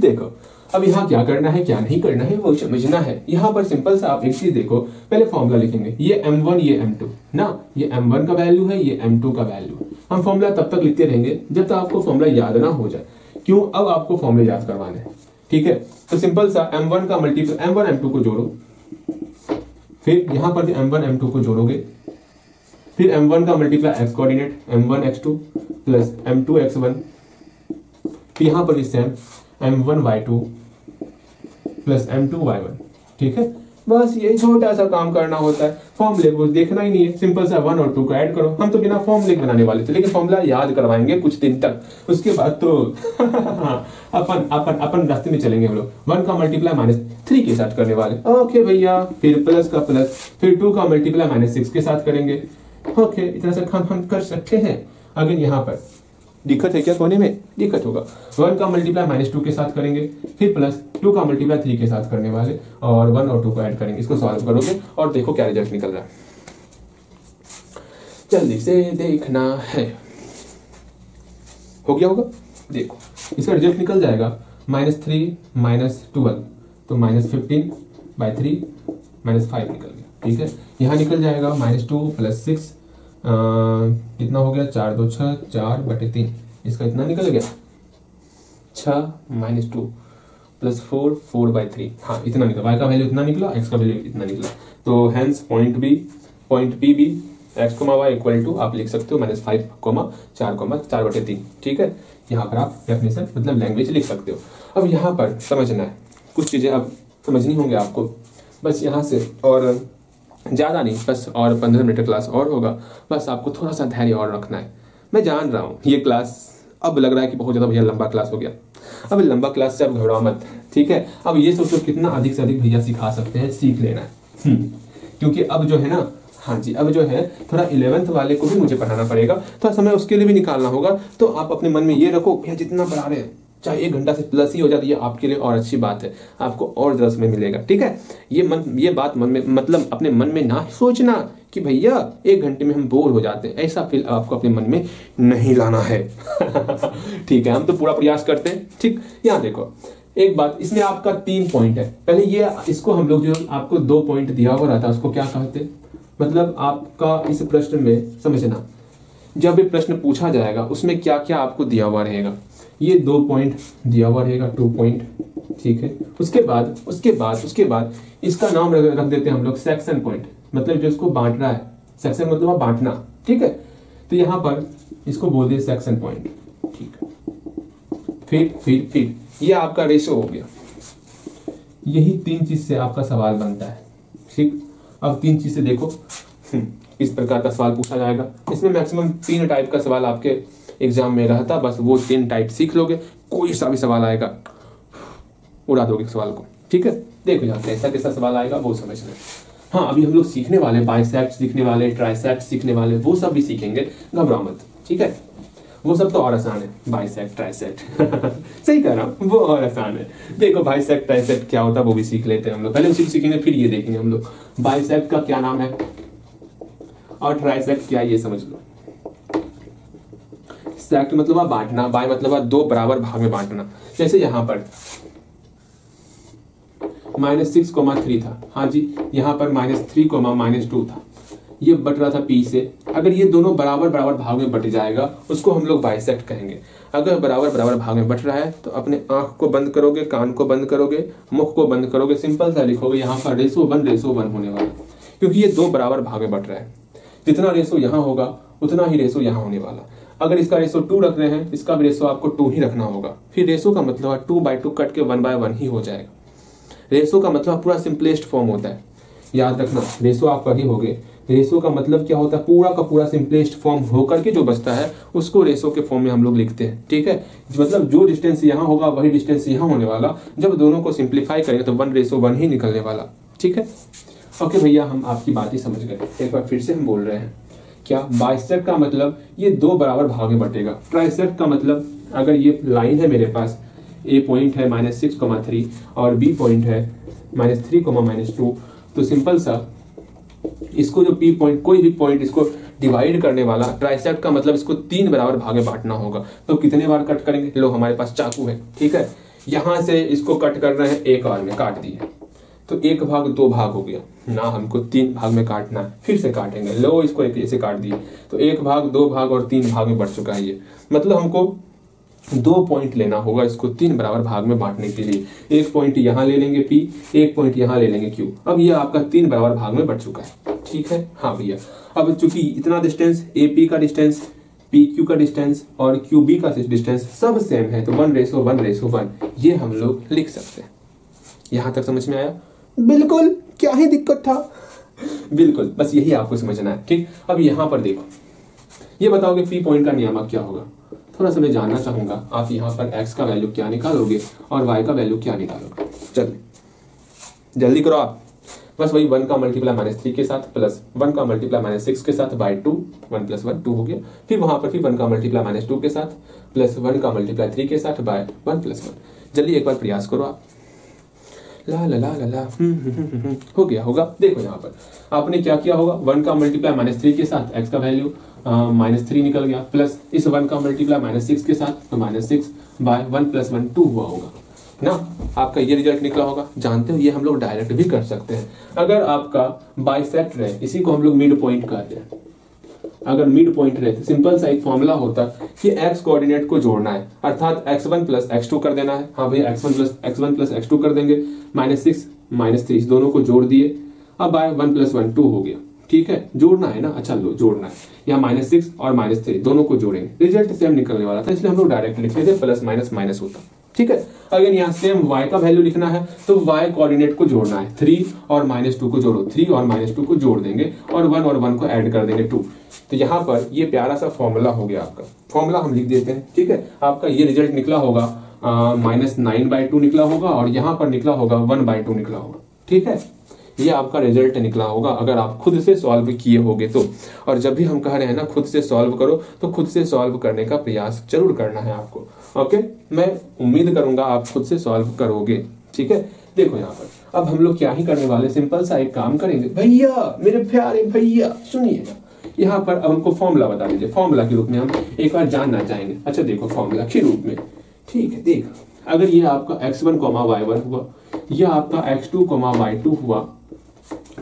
देखो अब यहाँ क्या करना है क्या नहीं करना है वो समझना है। यहाँ पर सिंपल सा आप एक चीज देखो, पहले फॉर्मूला लिखेंगे, ये m1 ये m2 ना, ये m1 का वैल्यू है, ये m2 का वैल्यू। हम फॉर्मूला तब तक लिखते रहेंगे जब तक आपको फॉर्मूला याद ना हो जाए। क्यों? अब आपको फॉर्मूले याद करवाने हैं, ठीक है। तो सिंपल सा m1 का मल्टीप्लाई m1 m2 को जोड़ो, फिर यहाँ पर m1 m2 को जोड़ोगे, फिर m1 का multiply x coordinate m1 x2 plus m2 x1, फिर यहाँ पर भी same m1 y2 plus m2 y1, ठीक है। बस यही छोटा सा काम करना होता है, फॉर्मूले को देखना ही नहीं है, सिंपल सा 1 और 2 को ऐड करो। हम तो बिना फॉर्मूले बनाने वाले थे, लेकिन फॉर्मूला याद करवाएंगे कुछ दिन तक, उसके बाद तो अपन रास्ते में चलेंगे हम लोग। 1 का मल्टीप्लाई -3 के साथ करने वाले, ओके भैया। फिर प्लस का प्लस, फिर 2 का मल्टीप्लाई -6 के साथ करेंगे, ओके। इतना सा काम हम कर सकते हैं। अगर यहाँ पर दिक्कत है क्या? कोने में दिक्कत होगा। 1 का मल्टीप्लाई -2 के साथ करेंगे, फिर प्लस 2 का मल्टीप्लाई 3 के साथ करने वाले, और 1 और 2 को ऐड करेंगे। इसको सॉल्व करोगे और देखो क्या रिजल्ट निकल रहा है, जल्दी से देखना है। हो गया होगा? देखो इसका रिजल्ट निकल जाएगा -3 -12, तो -15/3 -5 निकल गया, ठीक है। यहाँ निकल जाएगा -2 + 6, कितना हो गया? 4 2 6, 4/3, इसका इतना निकल गया 6 - 2 + 4 4/3, हाँ इतना निकला। y का वैल्यू इतना निकला, x का वैल्यू इतना निकला। तो हेंस पॉइंट बी भी x, y इक्वल टू आप लिख सकते हो -5, 4/3, ठीक है। यहाँ पर आप डेफिनेशन मतलब लैंग्वेज लिख सकते हो। अब यहाँ पर समझना है, कुछ चीजें अब समझनी होंगी आपको, बस यहाँ से, और ज़्यादा नहीं, बस और 15 मिनट क्लास और होगा। बस आपको थोड़ा सा धैर्य और रखना है। मैं जान रहा हूँ ये क्लास अब लग रहा है कि बहुत ज़्यादा भैया लंबा क्लास हो गया। अब लंबा क्लास से अब घबराओ मत, ठीक है। अब ये सोचो कितना अधिक से अधिक भैया सिखा सकते हैं, सीख लेना है। क्योंकि अब जो है ना, हाँ जी, अब जो है थोड़ा 11th वाले को भी मुझे पढ़ाना पड़ेगा, थोड़ा समय उसके लिए भी निकालना होगा। तो आप अपने मन में ये रखो, भैया जितना पढ़ा रहे हैं चाहे 1 घंटा से प्लस ही हो जाती है, आपके लिए और अच्छी बात है, आपको और ज़्यादा समय मिलेगा, ठीक है। ये बात मन में, मतलब अपने मन में ना सोचना कि भैया 1 घंटे में हम बोर हो जाते हैं, ऐसा फील आपको अपने मन में नहीं लाना है। ठीक है, हम तो पूरा प्रयास करते हैं, ठीक। यहाँ देखो एक बात, इसमें आपका 3 पॉइंट है। पहले ये इसको हम लोग जो आपको 2 पॉइंट दिया हुआ रहता है उसको क्या कहते, मतलब आपका इस प्रश्न में समझना, जब भी प्रश्न पूछा जाएगा उसमें क्या क्या आपको दिया हुआ रहेगा। ये 2 पॉइंट दिया हुआ रहेगा, 2 पॉइंट, ठीक है। उसके बाद इसका नाम रख देते हैं हम लोग सेक्शन पॉइंट, मतलब जो इसको बांट रहा है, सेक्शन मतलब बांटना, ठीक है। तो यहाँ पर इसको बोल दिए सेक्शन पॉइंट, ठीक है। फिर ये आपका रेशो हो गया। यही 3 चीज से आपका सवाल बनता है, ठीक। अब 3 चीज से देखो इस प्रकार का सवाल पूछा जाएगा। इसमें मैक्सिमम 3 टाइप का सवाल आपके एग्जाम में रहता, बस वो 3 टाइप सीख लोगे, कोई सा भी सवाल आएगा उड़ा दोगे सवाल को, ठीक है। देखो यहाँ कैसा कैसा सवाल आएगा वो समझना। हाँ, अभी हम लोग सीखने वाले, बाइसेक्ट सीखने वाले, ट्राइसेक्ट सीखने वाले, वो सब भी सीखेंगे, घबराओ मत, ठीक है। वो सब तो और आसान है, बाइसेक्ट ट्राइसेक्ट सही कह रहा हूँ, वो और आसान है। देखो बाइसेक्ट ट्राइसेक्ट क्या होता है वो भी सीख लेते हैं हम लोग, पहले उसी सीखेंगे फिर ये देखेंगे हम लोग। बाइसेक्ट का क्या नाम है और ट्राइसेक्ट क्या, ये समझ लो। सेक्ट मतलब बांटना, बाय मतलब 2 बराबर भाग में बांटना। जैसे यहाँ पर -6,3 था, हाँ जी, यहाँ पर -3,-2 था, ये बट रहा था P से। अगर ये दोनों बराबर बराबर भाग में बट जाएगा उसको हम लोग बाइसेक्ट कहेंगे। अगर बराबर बराबर भाग में बट रहा है तो अपने आंख को बंद करोगे, कान को बंद करोगे, मुख को बंद करोगे, सिंपल सा लिखोगे यहाँ पर रेशो 1 होने वाला, क्योंकि ये 2 बराबर भाग में बट रहा है। जितना रेशो यहाँ होगा उतना ही रेशो यहाँ होने वाला। अगर इसका रेशो 2 रख रहे हैं, इसका भी रेशो आपको 2 ही रखना होगा। फिर रेशो का मतलब 2/2 कट के 1/1 ही हो जाएगा। रेशो का मतलब पूरा सिंपलेस्ट फॉर्म होता है, याद रखना। रेशो आप पढ़े होगे रेशो का मतलब क्या होता है, पूरा का पूरा सिंपलेस्ट फॉर्म होकर के जो बचता है उसको रेशो के फॉर्म में हम लोग लिखते हैं। ठीक है, मतलब जो डिस्टेंस यहाँ होगा वही डिस्टेंस यहाँ होने वाला, जब दोनों को सिंप्लीफाई करेंगे तो 1:1 ही निकलने वाला। ठीक है, ओके भैया, हम आपकी बात ही समझ गए। एक बार फिर से हम बोल रहे हैं, क्या बाइसेक्ट का मतलब ये दो बराबर भाग में बटेगा। ट्राइसेक्ट का मतलब अगर ये लाइन है मेरे पास, ए पॉइंट है -6,3 और बी पॉइंट है -3,-2, तो सिंपल सा इसको जो पी पॉइंट, कोई भी पॉइंट इसको डिवाइड करने वाला, ट्राइसेक्ट का मतलब इसको 3 बराबर भाग में बांटना होगा। तो कितने बार कट करेंगे, लो हमारे पास चाकू है। ठीक है, यहां से इसको कट कर रहे हैं, एक बार में काट दिए तो 1 भाग 2 भाग हो गया ना, हमको 3 भाग में काटना है, फिर से काटेंगे, लो इसको एक ऐसे काट दिए तो 1 भाग 2 भाग और 3 भाग में बढ़ चुका है ये। मतलब हमको 2 पॉइंट लेना होगा इसको 3 बराबर भाग में बांटने के लिए। 1 पॉइंट यहाँ ले लेंगे P, 1 पॉइंट यहाँ ले लेंगे Q। अब ये आपका 3 बराबर भाग में बढ़ चुका है। ठीक है, हाँ भैया, अब चूंकि इतना डिस्टेंस AP का डिस्टेंस, PQ का डिस्टेंस और QB का डिस्टेंस सब सेम है, तो 1:1 ये हम लोग लिख सकते हैं। यहां तक समझ में आया? बिल्कुल, क्या ही दिक्कत था, बिल्कुल, बस यही आपको समझना है। ठीक, अब यहां पर देखो, ये बताओगे P पॉइंट का नियामक क्या होगा, थोड़ा सा मैं जानना चाहूंगा। आप यहाँ पर x का वैल्यू क्या निकालोगे और y का वैल्यू क्या निकालोगे, चलिए जल्दी करो आप। बस वही 1 का मल्टीप्लाई -3 के साथ प्लस 1 का मल्टीप्लाई -6 के साथ बाय 2, 1 + 1 2 हो गया। फिर वहां पर फिर 1 का मल्टीप्लाई -2 के साथ प्लस 1 का मल्टीप्लाई 3 के साथ बाय 1 + 1। जल्दी एक बार प्रयास करो आप। ला ला ला ला ला हो गया होगा। देखो यहाँ पर आपने क्या किया होगा, 1 का मल्टीप्लाई -3 के साथ x का वैल्यू -3 निकल गया, प्लस इस 1 का मल्टीप्लाई -6 के साथ तो -6 बाय 1 + 1 2 हुआ होगा ना, आपका ये रिजल्ट निकला होगा। जानते हो ये हम लोग डायरेक्ट भी कर सकते हैं। अगर आपका बाइसेक्ट रहे, इसी को हम लोग मिड पॉइंट कहते हैं, अगर मिड पॉइंट रहे तो सिंपल सा एक फॉर्मूला होता कि x कोऑर्डिनेट को जोड़ना है, अर्थात x1 + x2 कर देना है। हाँ भैया, x1 + x2 कर देंगे, -6 -3 दोनों को जोड़ दिए, अब बाय 1 + 1 2 हो गया। ठीक है, जोड़ना है ना, अच्छा लो जोड़ना है, यहाँ -6 और -3 दोनों को जोड़ेंगे, रिजल्ट सेम निकलने वाला था, इसलिए हम लोग डायरेक्ट लिख लेते प्लस माइनस माइनस होता। ठीक है, अगर यहाँ सेम y का वैल्यू लिखना है तो y कोऑर्डिनेट को जोड़ना है, 3 और -2 को जोड़ो, 3 और -2 को जोड़ देंगे और 1 और 1 को ऐड कर देंगे 2। तो यहाँ पर ये प्यारा सा फॉर्मूला हो गया आपका, फॉर्मूला हम लिख देते हैं। ठीक है, आपका ये रिजल्ट निकला होगा -9/2 निकला होगा और यहाँ पर निकला होगा 1/2 निकला होगा। ठीक है, ये आपका रिजल्ट निकला होगा अगर आप खुद से सॉल्व किए होगे तो। और जब भी हम कह रहे हैं ना खुद से सॉल्व करो, तो खुद से सॉल्व करने का प्रयास जरूर करना है आपको। ओके, मैं उम्मीद करूंगा आप खुद से सॉल्व करोगे। ठीक है, देखो यहाँ पर अब हम लोग क्या ही करने वाले, सिंपल सा एक काम करेंगे। भैया, मेरे प्यारे भैया सुनिएगा, यहाँ पर अब हमको फॉर्मूला बता दीजिए, फॉर्मूला के रूप में हम एक बार जानना चाहेंगे। अच्छा देखो, फॉर्मूला के रूप में, ठीक है, देख अगर ये आपका x1, y1 हुआ, यह आपका x2, y2 हुआ,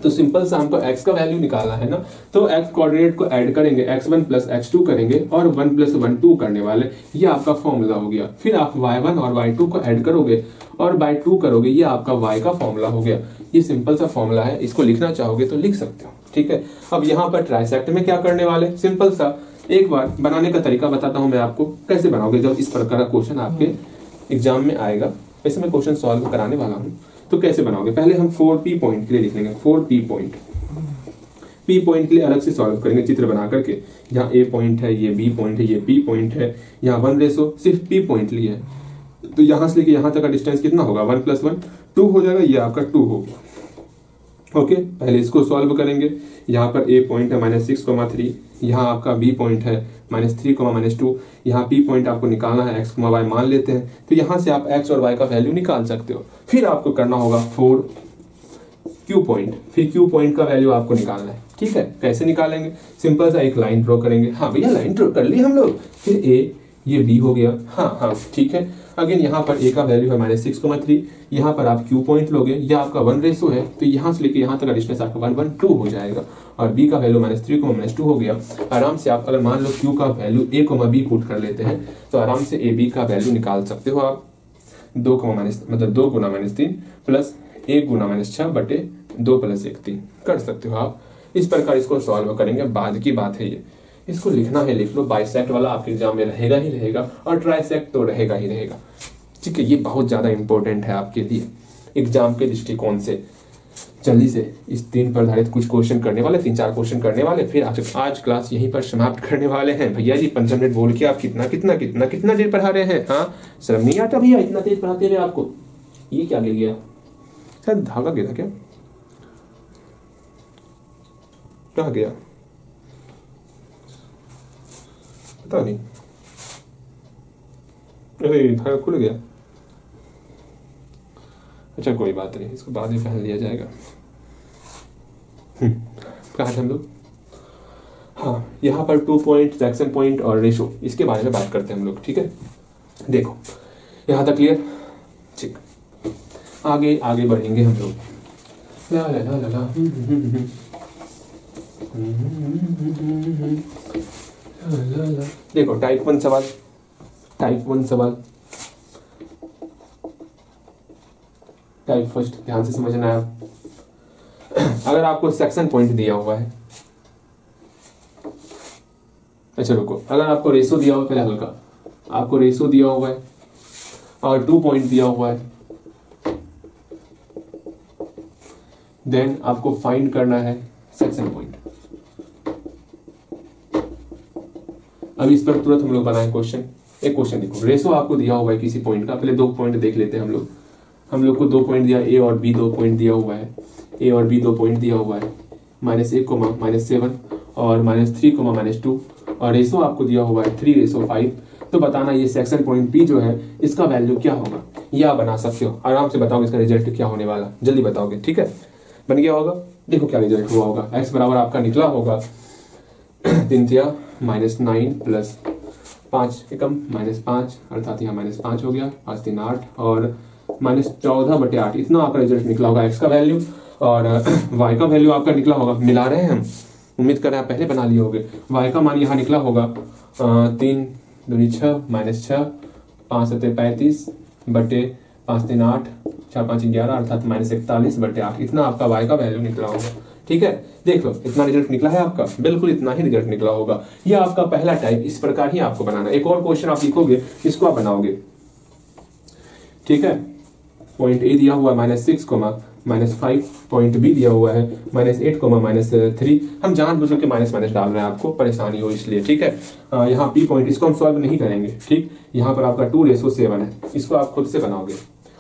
तो सिंपल सा हमको x का वैल्यू निकालना है ना, तो x कोऑर्डिनेट को ऐड करेंगे, x1 + x2 करेंगे और 1 + 1 2 करने वाले, ये आपका फॉर्मूला हो गया। फिर आप y1 और y2 को ऐड करोगे और बाय 2 करोगे, ये आपका y का फॉर्मूला हो गया। ये सिंपल सा फॉर्मूला है, इसको लिखना चाहोगे तो लिख सकते हो। ठीक है, अब यहाँ पर ट्राइसेक्ट में क्या करने वाले, सिंपल सा एक बार बनाने का तरीका बताता हूँ मैं आपको, कैसे बनाओगे जब इस प्रकार का क्वेश्चन आपके एग्जाम में आएगा। वैसे मैं क्वेश्चन सॉल्व कराने वाला हूँ, तो कैसे बनाओगे, पहले हम 4p पॉइंट के लिए लिख लेंगे, 4p पॉइंट, p पॉइंट के लिए अलग से सॉल्व करेंगे चित्र बना करके। यहाँ a पॉइंट है, ये b पॉइंट है, ये p पॉइंट है, यहाँ 1 सिर्फ p पॉइंट लिए है, तो यहाँ से लेके यहाँ तक का डिस्टेंस कितना होगा, 1 + 1 2 हो जाएगा, ये आपका 2 हो गया। ओके, पहले इसको सॉल्व करेंगे। यहाँ पर a पॉइंट है -6,3, यहाँ आपका b पॉइंट है -3,-2, यहाँ p पॉइंट आपको निकालना है, x, y मान लेते हैं, तो यहाँ से आप x और y का वैल्यू निकाल सकते हो। फिर आपको करना होगा 4q पॉइंट, फिर q पॉइंट का वैल्यू आपको निकालना है। ठीक है, कैसे निकालेंगे, सिंपल सा एक लाइन ड्रॉ करेंगे। हाँ भैया, लाइन ड्रॉ कर ली हम लोग, फिर a, ये b हो गया। हाँ ठीक है, अगेन यहाँ पर a का वैल्यू है -6,3, यहाँ पर आप q पॉइंट लोगे, यह आपका 1 है, तो यहाँ से लेके यहाँ तक का डिस्टेंस आपका 1 1 2 हो जाएगा, और b का वैल्यू -3,-2 हो गया। आराम से आप अगर मान लो q का वैल्यू a, b पुट कर लेते हैं, तो आराम से a b का वैल्यू निकाल सकते हो आप। 2 मतलब 2 × -3 प्लस 1 × -6 बटे 2 + 1 3 कर सकते हो आप। इस प्रकार इसको सॉल्व करेंगे, बाद की बात है ये, इसको लिखना है लिख लो। बाइसेक्ट वाला आपके एग्जाम में रहेगा ही रहेगा, और ट्राइसेक्ट तो रहेगा ही रहेगा। ठीक है, ये बहुत ज्यादा इंपॉर्टेंट है आपके लिए एग्जाम के दृष्टिकोण से। जल्दी से इस 3 पर आधारित कुछ क्वेश्चन करने वाले, 3-4 क्वेश्चन करने वाले, फिर आज क्लास यहीं पर समाप्त करने वाले हैं। भैया जी 15 मिनट बोल के आप कितना कितना कितना कितना देर पढ़ा रहे हैं? हाँ, शर्म नहीं आता भैया इतना तेज पढ़ाते रहे आपको? ये क्या गिर गया? शायद धागा गिरा क्या? कहाँ गया पता नहीं। अरे धागा खुल गया। अच्छा कोई बात नहीं, इसको बाद में पहन लिया जाएगा। कहाँ थे हम लोग? हाँ, यहाँ पर 2 पॉइंट, सेक्शन पॉइंट और रेशो, इसके बारे में बात करते हैं हम लोग। ठीक है, देखो यहाँ तक क्लियर? ठीक, आगे आगे बढ़ेंगे हम लोग। ला ला ला ला ला। देखो टाइप 1 सवाल, टाइप 1 सवाल, टाइप फर्स्ट ध्यान से समझना है। अगर आपको सेक्शन पॉइंट दिया हुआ है, अच्छा रुको, अगर आपको रेशो दिया हुआ है, पहले हल्का, आपको रेशो दिया हुआ है और 2 पॉइंट दिया हुआ है, देन आपको फाइंड करना है सेक्शन पॉइंट। अब इस पर तुरंत हम लोग बनाए क्वेश्चन। एक क्वेश्चन देखो, रेशो आपको दिया हुआ है किसी पॉइंट का, पहले 2 पॉइंट देख लेते हैं हम लोग। हम लोग को 2 पॉइंट दिया, ए और बी 2 पॉइंट दिया हुआ है, ए और बी 2 पॉइंट दिया हुआ है, -1, -7 और -3, -2, और रेशो आपको दिया हुआ है 3:5। तो बताना ये सेक्शन पॉइंट पी जो है इसका वैल्यू क्या होगा, या बना सकते हो आराम से। बताओगे इसका रिजल्ट क्या होने वाला, जल्दी बताओगे। ठीक है, बन गया होगा। देखो क्या रिजल्ट हुआ होगा, x बराबर आपका निकला होगा 3 -9 + 5 एकम -5, अर्थात यहाँ -5 हो गया, 5 3 8 और -14/8, इतना आपका रिजल्ट निकला होगा x का वैल्यू। और y का वैल्यू आपका निकला होगा, मिला रहे हैं हम, उम्मीद कर रहे हैं पहले बना लिए होगे। y का मान यहाँ निकला होगा 3 दूनी 6 -6, 5 7 35 बटे 5 3 8, 4 5 11, अर्थात -41/8, इतना आपका y का वैल्यू निकला होगा। ठीक है, देख लो इतना रिजल्ट निकला है आपका, बिल्कुल इतना ही रिजल्ट निकला होगा। यह आपका पहला टाइप, इस प्रकार ही आपको बनाना। एक और क्वेश्चन आप लिखोगे, इसको आप बनाओगे। ठीक है, पॉइंट ए दिया हुआ है -6, -5, पॉइंट बी दिया हुआ है -8, -3। हम जानबूझ के माइनस डाल रहे हैं, आपको परेशानी हो इसलिए। ठीक है, यहाँ पी पॉइंट, इसको हम सॉल्व नहीं करेंगे। ठीक, यहाँ पर आपका 2:7 है, इसको आप खुद से बनाओगे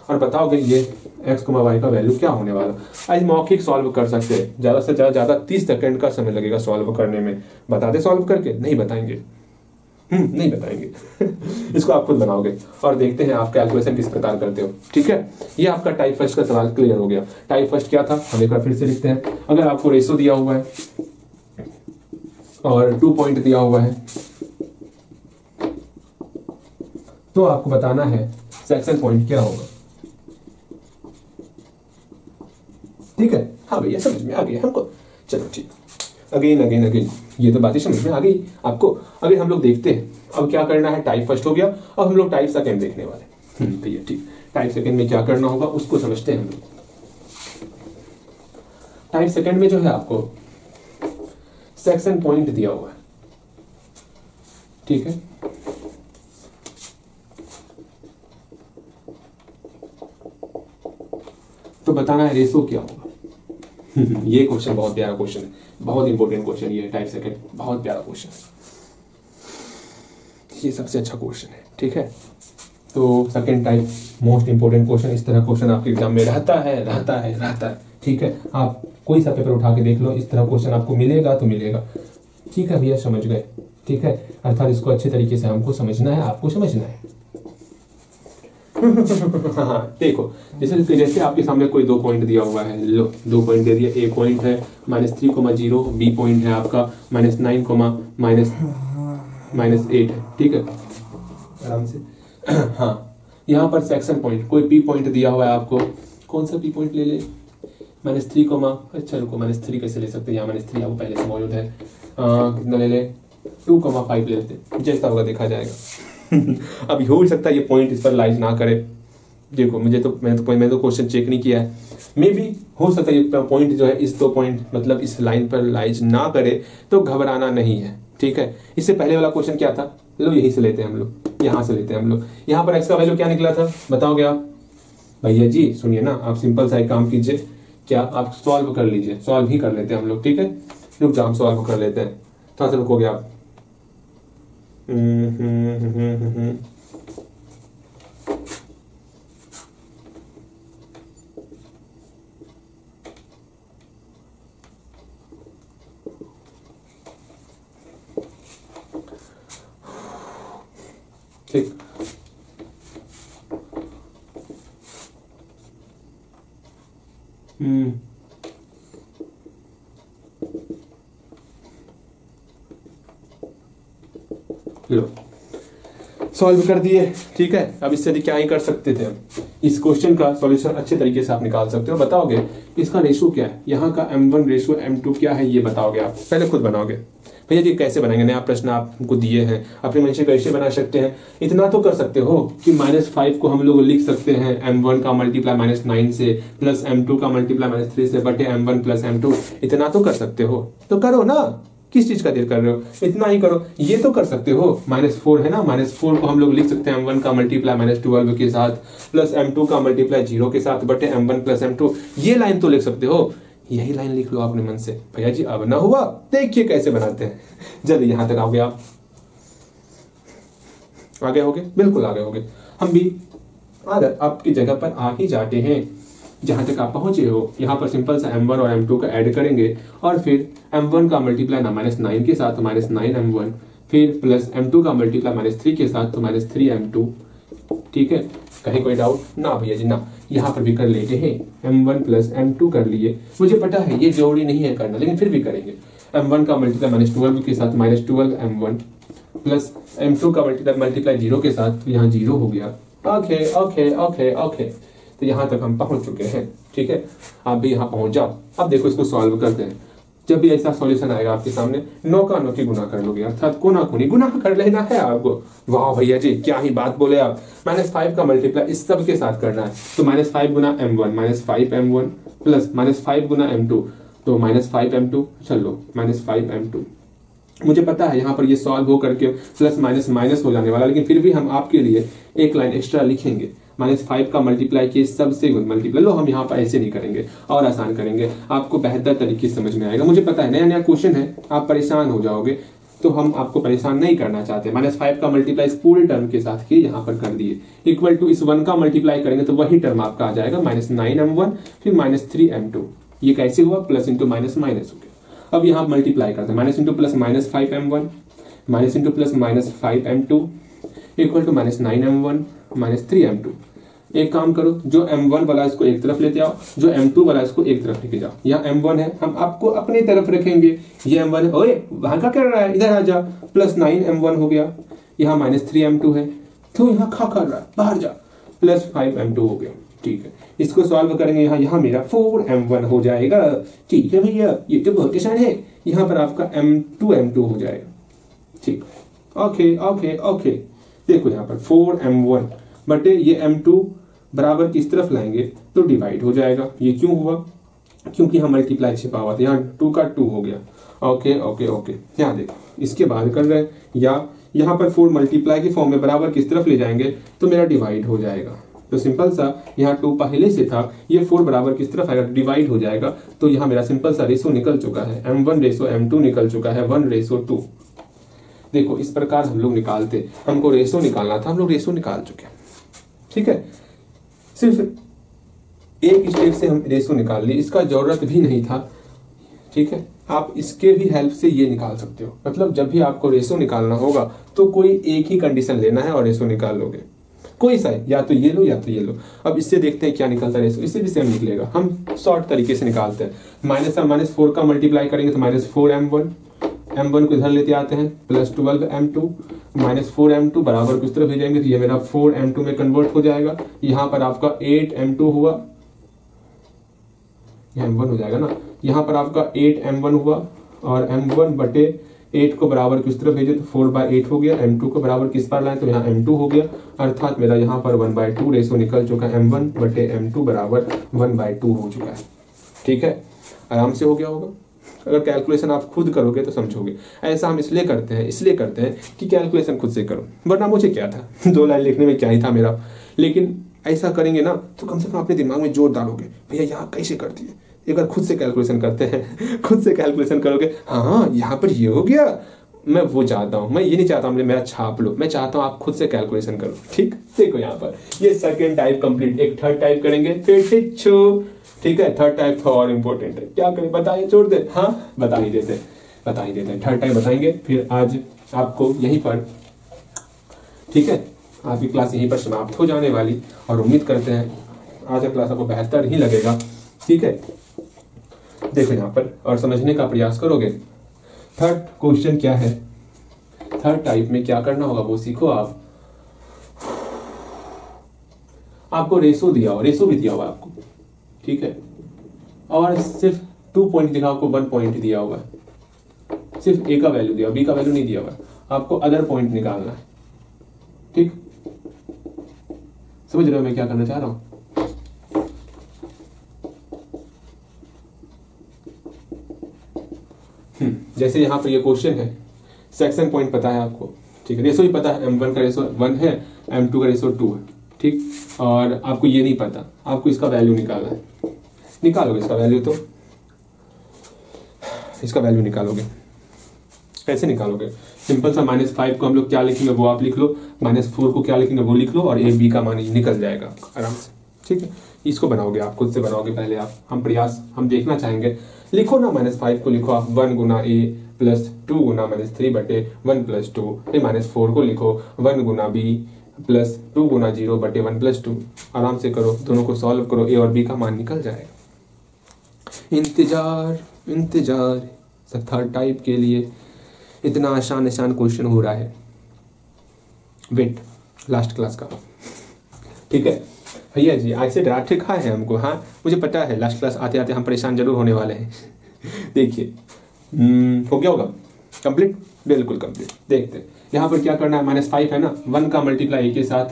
और बताओगे ये x, y का वैल्यू क्या होने वाला। आज मौखिक सॉल्व कर सकते हैं, ज्यादा से ज्यादा 30 सेकंड का समय लगेगा सॉल्व करने में। बताते सॉल्व करके? नहीं बताएंगे, नहीं बताएंगे। इसको आप खुद बनाओगे और देखते हैं आप कैलकुलेशन किस प्रकार करते हो। ठीक है, ये आपका टाइप फर्स्ट का सवाल क्लियर हो गया। टाइप फर्स्ट क्या था, हम एक बार फिर से लिखते हैं। अगर आपको रेशो दिया हुआ है और 2 पॉइंट दिया हुआ है, तो आपको बताना है सेक्शन पॉइंट क्या होगा। ठीक है, हाँ भैया समझ में आ गया हमको। चलो ठीक, अगेन ये तो बातें समझ में आ गई आपको। अगर हम लोग देखते हैं, अब क्या करना है, टाइप फर्स्ट हो गया, अब हम लोग टाइप सेकंड देखने वाले। भैया ठीक, टाइप सेकंड में क्या करना होगा उसको समझते हैं हम लोग। टाइप सेकंड में जो है आपको सेक्शन पॉइंट दिया हुआ है। ठीक है, तो बताना है रेशो क्या होगा। ये क्वेश्चन बहुत प्यारा क्वेश्चन है, बहुत इंपॉर्टेंट क्वेश्चन ये टाइप सेकंड, बहुत प्यारा क्वेश्चन है, ये सबसे अच्छा क्वेश्चन है। ठीक है, तो second type most important question, इस तरह क्वेश्चन आपके एग्जाम में रहता है। ठीक है, आप कोई सा पेपर उठा के देख लो, इस तरह क्वेश्चन आपको मिलेगा तो मिलेगा। ठीक है भैया, समझ गए। ठीक है, अर्थात इसको अच्छे तरीके से हमको समझना है, आपको समझना है। देखो जैसे आपके सामने कोई 2 पॉइंट दिया हुआ है, लो 2 पॉइंट दे दिया। ए पॉइंट है -3,0, बी पॉइंट है आपका -9, -8 है। ठीक है, आराम से। हाँ, यहाँ पर सेक्शन पॉइंट, कोई पी पॉइंट दिया हुआ है आपको, कौन सा पी पॉइंट ले ले, -3, अच्छा रुको, -3 कैसे ले सकते हैं, यहाँ -3 आपको पहले से मौजूद है। कितना ले ले, 2,5 ले लेते, जैसा होगा देखा जाएगा। अभी हो सकता है ये पॉइंट इस पर लाइज ना करे। देखो मैंने तो क्वेश्चन चेक नहीं किया है, मे भी हो सकता है ये पॉइंट जो है इस 2 पॉइंट मतलब इस लाइन पर लाइज ना करे, तो घबराना नहीं है। ठीक है, इससे पहले वाला क्वेश्चन क्या था, लो यही से लेते हैं हम लोग, यहाँ से लेते हैं हम लोग। यहाँ पर x का वैल्यू क्या निकला था बताओगे आप? भैया जी सुनिए ना, आप सिंपल सा एक काम कीजिए, क्या आप सॉल्व कर लीजिए, सॉल्व ही कर लेते हैं हम लोग, ठीक है। रुक जाओ, हम सॉल्व कर लेते हैं, थोड़ा सा रुकोगे आप। ठीक, लो सॉल्व कर दिए, ठीक है। अब इससे क्या ही कर सकते थे, इस क्वेश्चन का सॉल्यूशन अच्छे तरीके से आप निकाल सकते हो। बताओगे इसका रेशो क्या है, यहाँ का m1 रेशो m2 क्या है, ये बताओगे आप, पहले खुद बनाओगे। भैया जी कैसे बनाएंगे, नया प्रश्न आपको दिए हैं, अपने मन से कैसे बना सकते हैं। इतना तो कर सकते हो कि -5 को हम लोग लिख सकते हैं m1 का मल्टीप्लाई -9 से प्लस m2 का मल्टीप्लाई -3 से बटे m1 प्लस m2, इतना तो कर सकते हो, तो करो ना, किस चीज का देर कर रहे हो, इतना ही करो। ये तो कर सकते हो, -4 है ना, -4 को हम लोग लिख सकते हैं m1 का मल्टीप्लाई -12 के साथ प्लस m2 का मल्टीप्लाई 0 के साथ बटे m1 प्लस m2, ये लाइन तो लिख सकते हो। यही लाइन लिख लो अपने मन से। भैया जी अब ना हुआ, देखिए कैसे बनाते हैं। जल्दी यहां तक आओगे आप, आगे होगे, बिल्कुल आगे होगे। हम भी अगर आपकी जगह पर आ ही जाते हैं, जहां तक आप पहुंचे हो, यहाँ पर सिंपल सा m1 और m2 का ऐड करेंगे और फिर m1 का मल्टीप्लाई ना -9 के साथ -9m1, फिर प्लस m2 का मल्टीप्लाई -3 के साथ -3m2, ठीक है। कहीं कोई डाउट ना भैया जी ना, यहाँ पर भी कर लेते हैं, m1 प्लस m2 कर लिए। मुझे पता है ये जरूरी नहीं है करना, लेकिन फिर भी करेंगे। m1 का मल्टीप्लाई -12 के साथ -12m1 प्लस m2 का मल्टीप्लाई 0 के साथ, तो यहाँ 0 हो गया। ओके ओके ओके ओके, तो यहाँ तक हम पहुंच चुके हैं, ठीक है। आप भी यहाँ पहुंच जाओ। अब देखो इसको सॉल्व करते हैं। जब भी ऐसा सॉल्यूशन आएगा आपके सामने, 9 का 9 की गुना कर लोगे, अर्थात कोना कोनी गुना कर लेना है आपको। वाह भैया जी क्या ही बात बोले आप। -5 का मल्टीप्लाई इस सब के साथ करना है, तो -5 गुना m1 -5m1 प्लस -5 गुना m2, तो -5m2, चलो -5m2। मुझे पता है यहाँ पर ये सॉल्व हो करके प्लस माइनस माइनस हो जाने वाला, लेकिन फिर भी हम आपके लिए एक लाइन एक्स्ट्रा लिखेंगे। -5 का मल्टीप्लाई के सबसे मल्टीप्लाई, लो हम यहाँ पर ऐसे नहीं करेंगे और आसान करेंगे, आपको बेहतर तरीके से समझ में आएगा। मुझे पता है नया नया क्वेश्चन है, आप परेशान हो जाओगे, तो हम आपको परेशान नहीं करना चाहते। -5 का मल्टीप्लाई इस पूरे टर्म के साथ किए, यहाँ पर कर दिए, इक्वल टू इस 1 का मल्टीप्लाई करेंगे तो वही टर्म आपका आ जाएगा -9m1 फिर -3m2। ये कैसे हुआ, प्लस इंटू माइनस माइनस हो गया। अब यहाँ मल्टीप्लाई करते हैं, minus into plus -5m1 minus into plus -5m2 equal to -9m1 -3m2। एक काम करो, जो m1 वाला इसको एक तरफ लेते आओ, जो m2 वाला इसको एक तरफ लेके जाओ। यहाँ m1 है, हम आपको अपनी तरफ रखेंगे, ये m1 है, ओए वहां का कर रहा है, इधर आ जा, प्लस 9m1 हो गया। यहाँ -3m2 है, तो यहाँ खा कर रहा है, बाहर जा, प्लस 5m2 हो गया, ठीक है। इसको सॉल्व करेंगे, यहाँ मेरा 4m1 हो जाएगा, ठीक है भैया, ये तो बहुत आसान है। यहाँ पर आपका m2 हो जाएगा, ठीक। ओके ओके ओके, देखो यहाँ पर 4m1 बटे ये m2 बराबर किस तरफ लाएंगे तो डिवाइड हो जाएगा। ये क्यों हुआ, क्योंकि हम मल्टीप्लाई छिपा हुआ था, यहाँ 2 का 2 हो गया। ओके ओके ओके, यहाँ देखो इसके बाद कर रहे हैं, या यहाँ पर 4 मल्टीप्लाई के फॉर्म में बराबर किस तरफ ले जाएंगे तो मेरा डिवाइड हो जाएगा। तो सिंपल सा यहाँ 2 पहले से था, ये 4 बराबर किस तरफ आएगा, डिवाइड हो जाएगा। तो यहाँ मेरा सिंपल सा रेशो निकल चुका है, m1 रेशो m2 निकल चुका है 1:2। देखो इस प्रकार हम लोग निकालते, हमको रेशो निकालना था, हम लोग रेशो निकाल चुके हैं, ठीक है। सिर्फ एक स्टेप से हम रेशो निकाल ली, इसका जरूरत भी नहीं था, ठीक है। आप इसके भी हेल्प से ये निकाल सकते हो। मतलब जब भी आपको रेशो निकालना होगा तो कोई एक ही कंडीशन लेना है और रेशो निकाल लोगे, कोई सा या तो ये लो या तो ये लो। अब इससे देखते हैं क्या निकलता है रेशो, इससे भी सेम निकलेगा। हम शॉर्ट तरीके से निकालते हैं, -4 का मल्टीप्लाई करेंगे तो -4m1, m1 को इधर लेते आते हैं, प्लस 12m2 -4m2 बराबर किस तरफ भेजेंगे तो ये मेरा 4m2 में कन्वर्ट हो जाएगा। यहाँ पर आपका 8m2 हुआ, यहाँ m1 हो जाएगा ना, यहाँ पर आपका 8m1 हुआ और m1 बटे 8 को बराबर किस तरफ भेजे तो 4/8 हो गया। m2 को बराबर किस पर लाए तो यहाँ m2 हो गया, अर्थात मेरा यहाँ पर 1/2 रेशो निकल चुका है, m1 बटे m2 बराबर 1/2 हो चुका है, ठीक है। आराम से हो गया होगा, अगर कैलकुलेशन आप खुद करोगे तो समझोगे। ऐसा हम इसलिए करते हैं कि कैलकुलेशन खुद से करो, वरना मुझे क्या था 2 लाइन लिखने में क्या ही था मेरा। लेकिन ऐसा करेंगे ना तो कम से कम अपने दिमाग में जोर डालोगे, भैया यहाँ कैसे कर दिए, एक बार खुद से कैलकुलेशन करते हैं। खुद से कैलकुलेशन करोगे, हाँ यहाँ पर ये हो गया, मैं वो चाहता हूँ, मैं ये नहीं चाहता हूँ मेरा छाप लो, मैं चाहता हूँ आप खुद से कैलकुलेशन करो। ठीक, देखो यहाँ पर ये सेकंड टाइप कंप्लीट। एक थर्ड टाइप करेंगे, फिर टिच्चू। ठीक है, थर्ड टाइप तो और इम्पोर्टेंट है, क्या करें बताइए, छोड़ दे, हाँ बता ही देते हैं। थर्ड टाइप बताएंगे फिर आज आपको यहीं पर। ठीक है, आपकी क्लास यहीं पर समाप्त हो जाने वाली, और उम्मीद करते हैं आज का क्लास आपको बेहतर ही लगेगा। ठीक है, देखो यहाँ पर और समझने का प्रयास करोगे। थर्ड क्वेश्चन क्या है, थर्ड टाइप में क्या करना होगा वो सीखो आप। आपको रेशो दिया हो, रेशो भी दिया हुआ आपको। ठीक है, और सिर्फ 2 पॉइंट दिखा, आपको 1 पॉइंट दिया हुआ है, सिर्फ ए का वैल्यू दिया, बी का वैल्यू नहीं दिया हुआ, आपको अदर पॉइंट निकालना है। ठीक, समझ रहे हो मैं क्या करना चाह रहा हूं। जैसे यहाँ पर ये क्वेश्चन है, सेक्शन पॉइंट पता है आपको। ठीक है, रेशो भी पता है, M1 का रेशो 1 है, M2 का रेशो 2 है। ठीक, और आपको ये नहीं पता, आपको इसका वैल्यू निकालना है। निकालोगे इसका वैल्यू, तो इसका वैल्यू निकालोगे, कैसे निकालोगे? सिंपल सा -5 को हम लोग क्या लिखेंगे वो आप लिख लो, -4 को क्या लिखेंगे वो लिख लो, और A B का मान निकल जाएगा आराम से। ठीक है, इसको बनाओगे आप, खुद से बनाओगे पहले आप, हम देखना चाहेंगे। लिखो ना, -5 को लिखो आप 1 गुना A प्लस 2 गुना -3 बटे 1 प्लस 2। -4 को लिखो 1 गुना B प्लस 2 गुना 0 बटे 1 प्लस 2। आराम से करो, दोनों को सॉल्व करो, A और B का मान निकल जाएगा। इंतजार थर्ड टाइप के लिए इतना आसान क्वेश्चन हो रहा है, वेट लास्ट क्लास का। ठीक है भैया जी, ऐसे डराते खाए हैं हमको। हाँ मुझे पता है, लास्ट क्लास आते आते हम परेशान जरूर होने वाले हैं। देखिए हो गया होगा कंप्लीट, बिल्कुल कंप्लीट। देखते हैं यहाँ पर क्या करना है, -5 है ना, 1 का मल्टीप्लाई A के साथ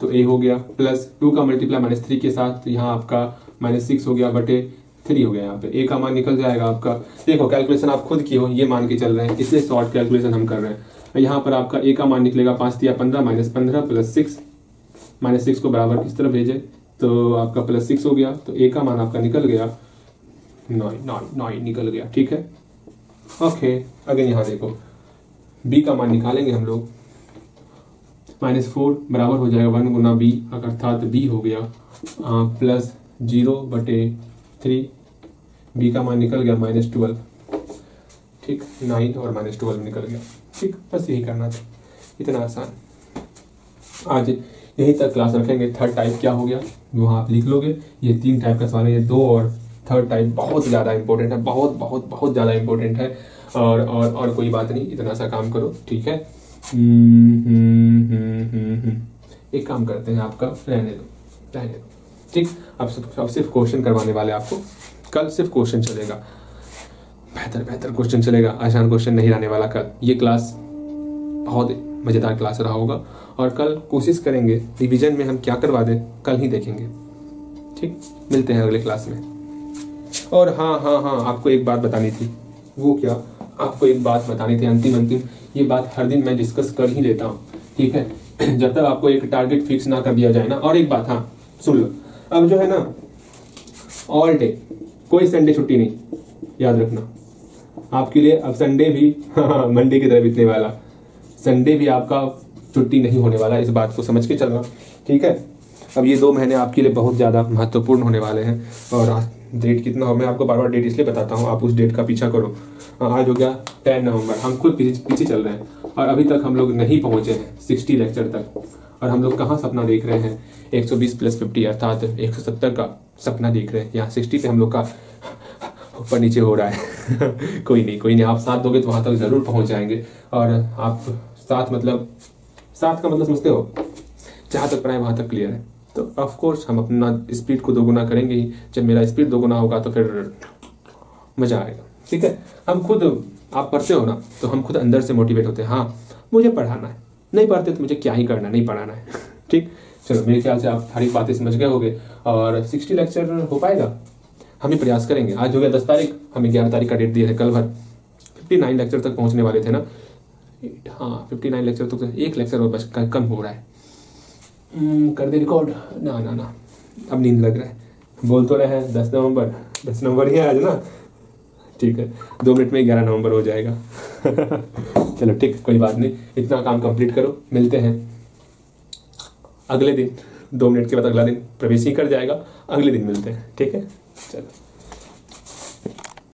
तो A हो गया, प्लस 2 का मल्टीप्लाई -3 के साथ तो यहाँ आपका -6 हो गया बटे 3 हो गया। यहाँ पे A का मान निकल जाएगा आपका। देखो कैलकुलेशन आप खुद की हो, ये मान के चल रहे हैं, इसलिए शॉर्ट कैलकुलेशन हम कर रहे हैं। यहाँ पर आपका A का मान निकलेगा 5 या 15 -15 प्लस 6, -6 को बराबर किस तरफ भेजे तो आपका +6 हो गया, तो A का मान आपका निकल गया 9 निकल गया। ठीक है, ओके। अगेन यहाँ देखो B का मान निकालेंगे हम लोग, -4 बराबर हो जाएगा 1 गुना B, अर्थात B हो गया प्लस 0 बटे 3, B का मान निकल गया -12। ठीक, 9 और -12 निकल गया। ठीक, बस यही करना था, इतना आसान। आज यहीं तक क्लास रखेंगे। थर्ड टाइप क्या हो गया वो आप लिख लोगे। ये 3 टाइप का सवाल है, ये 2 और थर्ड टाइप बहुत ज़्यादा इंपॉर्टेंट है, बहुत ज़्यादा इंपॉर्टेंट है। और कोई बात नहीं, इतना सा काम करो। ठीक है, एक काम करते हैं, आपका रहने दो। ठीक, अब सिर्फ क्वेश्चन करवाने वाले आपको। कल सिर्फ क्वेश्चन चलेगा, बेहतर क्वेश्चन चलेगा, आसान क्वेश्चन नहीं रहने वाला कल। ये क्लास बहुत मज़ेदार क्लास रहा होगा, और कल कोशिश करेंगे रिवीजन में हम क्या करवा दें, कल ही देखेंगे। ठीक, मिलते हैं अगले क्लास में। और हाँ आपको एक बात बतानी थी। वो क्या? आपको एक बात बतानी थी, अंतिम ये बात हर दिन मैं डिस्कस कर ही लेता हूँ। ठीक है, जब तक आपको एक टारगेट फिक्स ना कर दिया जाए ना। और एक बात, हाँ सुन लो, अब जो है ना ऑल डे, कोई संडे छुट्टी नहीं, याद रखना आपके लिए। अब संडे भी मंडे की तरह बीतने वाला, संडे भी आपका छुट्टी नहीं होने वाला, इस बात को समझ के चलना। ठीक है, अब ये 2 महीने आपके लिए बहुत ज़्यादा महत्वपूर्ण होने वाले हैं। और डेट कितना हो, मैं आपको बार डेट इसलिए बताता हूँ, आप उस डेट का पीछा करो। आज हो गया 10 नवंबर, हम खुद पीछे चल रहे हैं, और अभी तक हम लोग नहीं पहुँचे हैं 60 लेक्चर तक। और हम लोग कहाँ सपना देख रहे हैं, 120 + 50 अर्थात 170 का सपना देख रहे हैं। यहाँ 60 पे हम लोग का ऊपर नीचे हो रहा है। कोई नहीं, आप साथ दोगे तो वहाँ तक जरूर पहुँच जाएंगे। और आप साथ का मतलब समझते हो, जहाँ तक पढ़ाए वहाँ तक क्लियर है। तो ऑफ कोर्स हम अपना स्पीड को 2 गुना करेंगे ही। जब मेरा स्पीड 2 गुना होगा तो फिर मजा आएगा। ठीक है, हम खुद, आप पढ़ते हो ना तो हम खुद अंदर से मोटिवेट होते हैं, हाँ मुझे पढ़ाना है, नहीं पढ़ते तो मुझे क्या ही करना, नहीं पढ़ाना है। ठीक, चलो मेरे ख्याल से आप सारी बातें समझ गए होंगे। और 60 लेक्चर हो पाएगा, हम ही प्रयास करेंगे। आज हो गया 10 तारीख, हमें 11 तारीख का डेट दिया है, कल भर 59 लेक्चर तक पहुँचने वाले थे ना। हाँ 59 लेक्चर तो 1 लेक्चर और बच कम हो रहा है। कर दे रिकॉर्ड, ना अब नींद लग रहा है, बोल तो रहे हैं 10 नवंबर, 10 नवंबर ही है आज ना, ठीक है 2 मिनट में 11 नवंबर हो जाएगा। चलो ठीक, कोई बात नहीं, इतना काम कंप्लीट करो, मिलते हैं अगले दिन। 2 मिनट के बाद अगला दिन प्रवेश ही कर जाएगा, अगले दिन मिलते हैं, ठीक है चलो।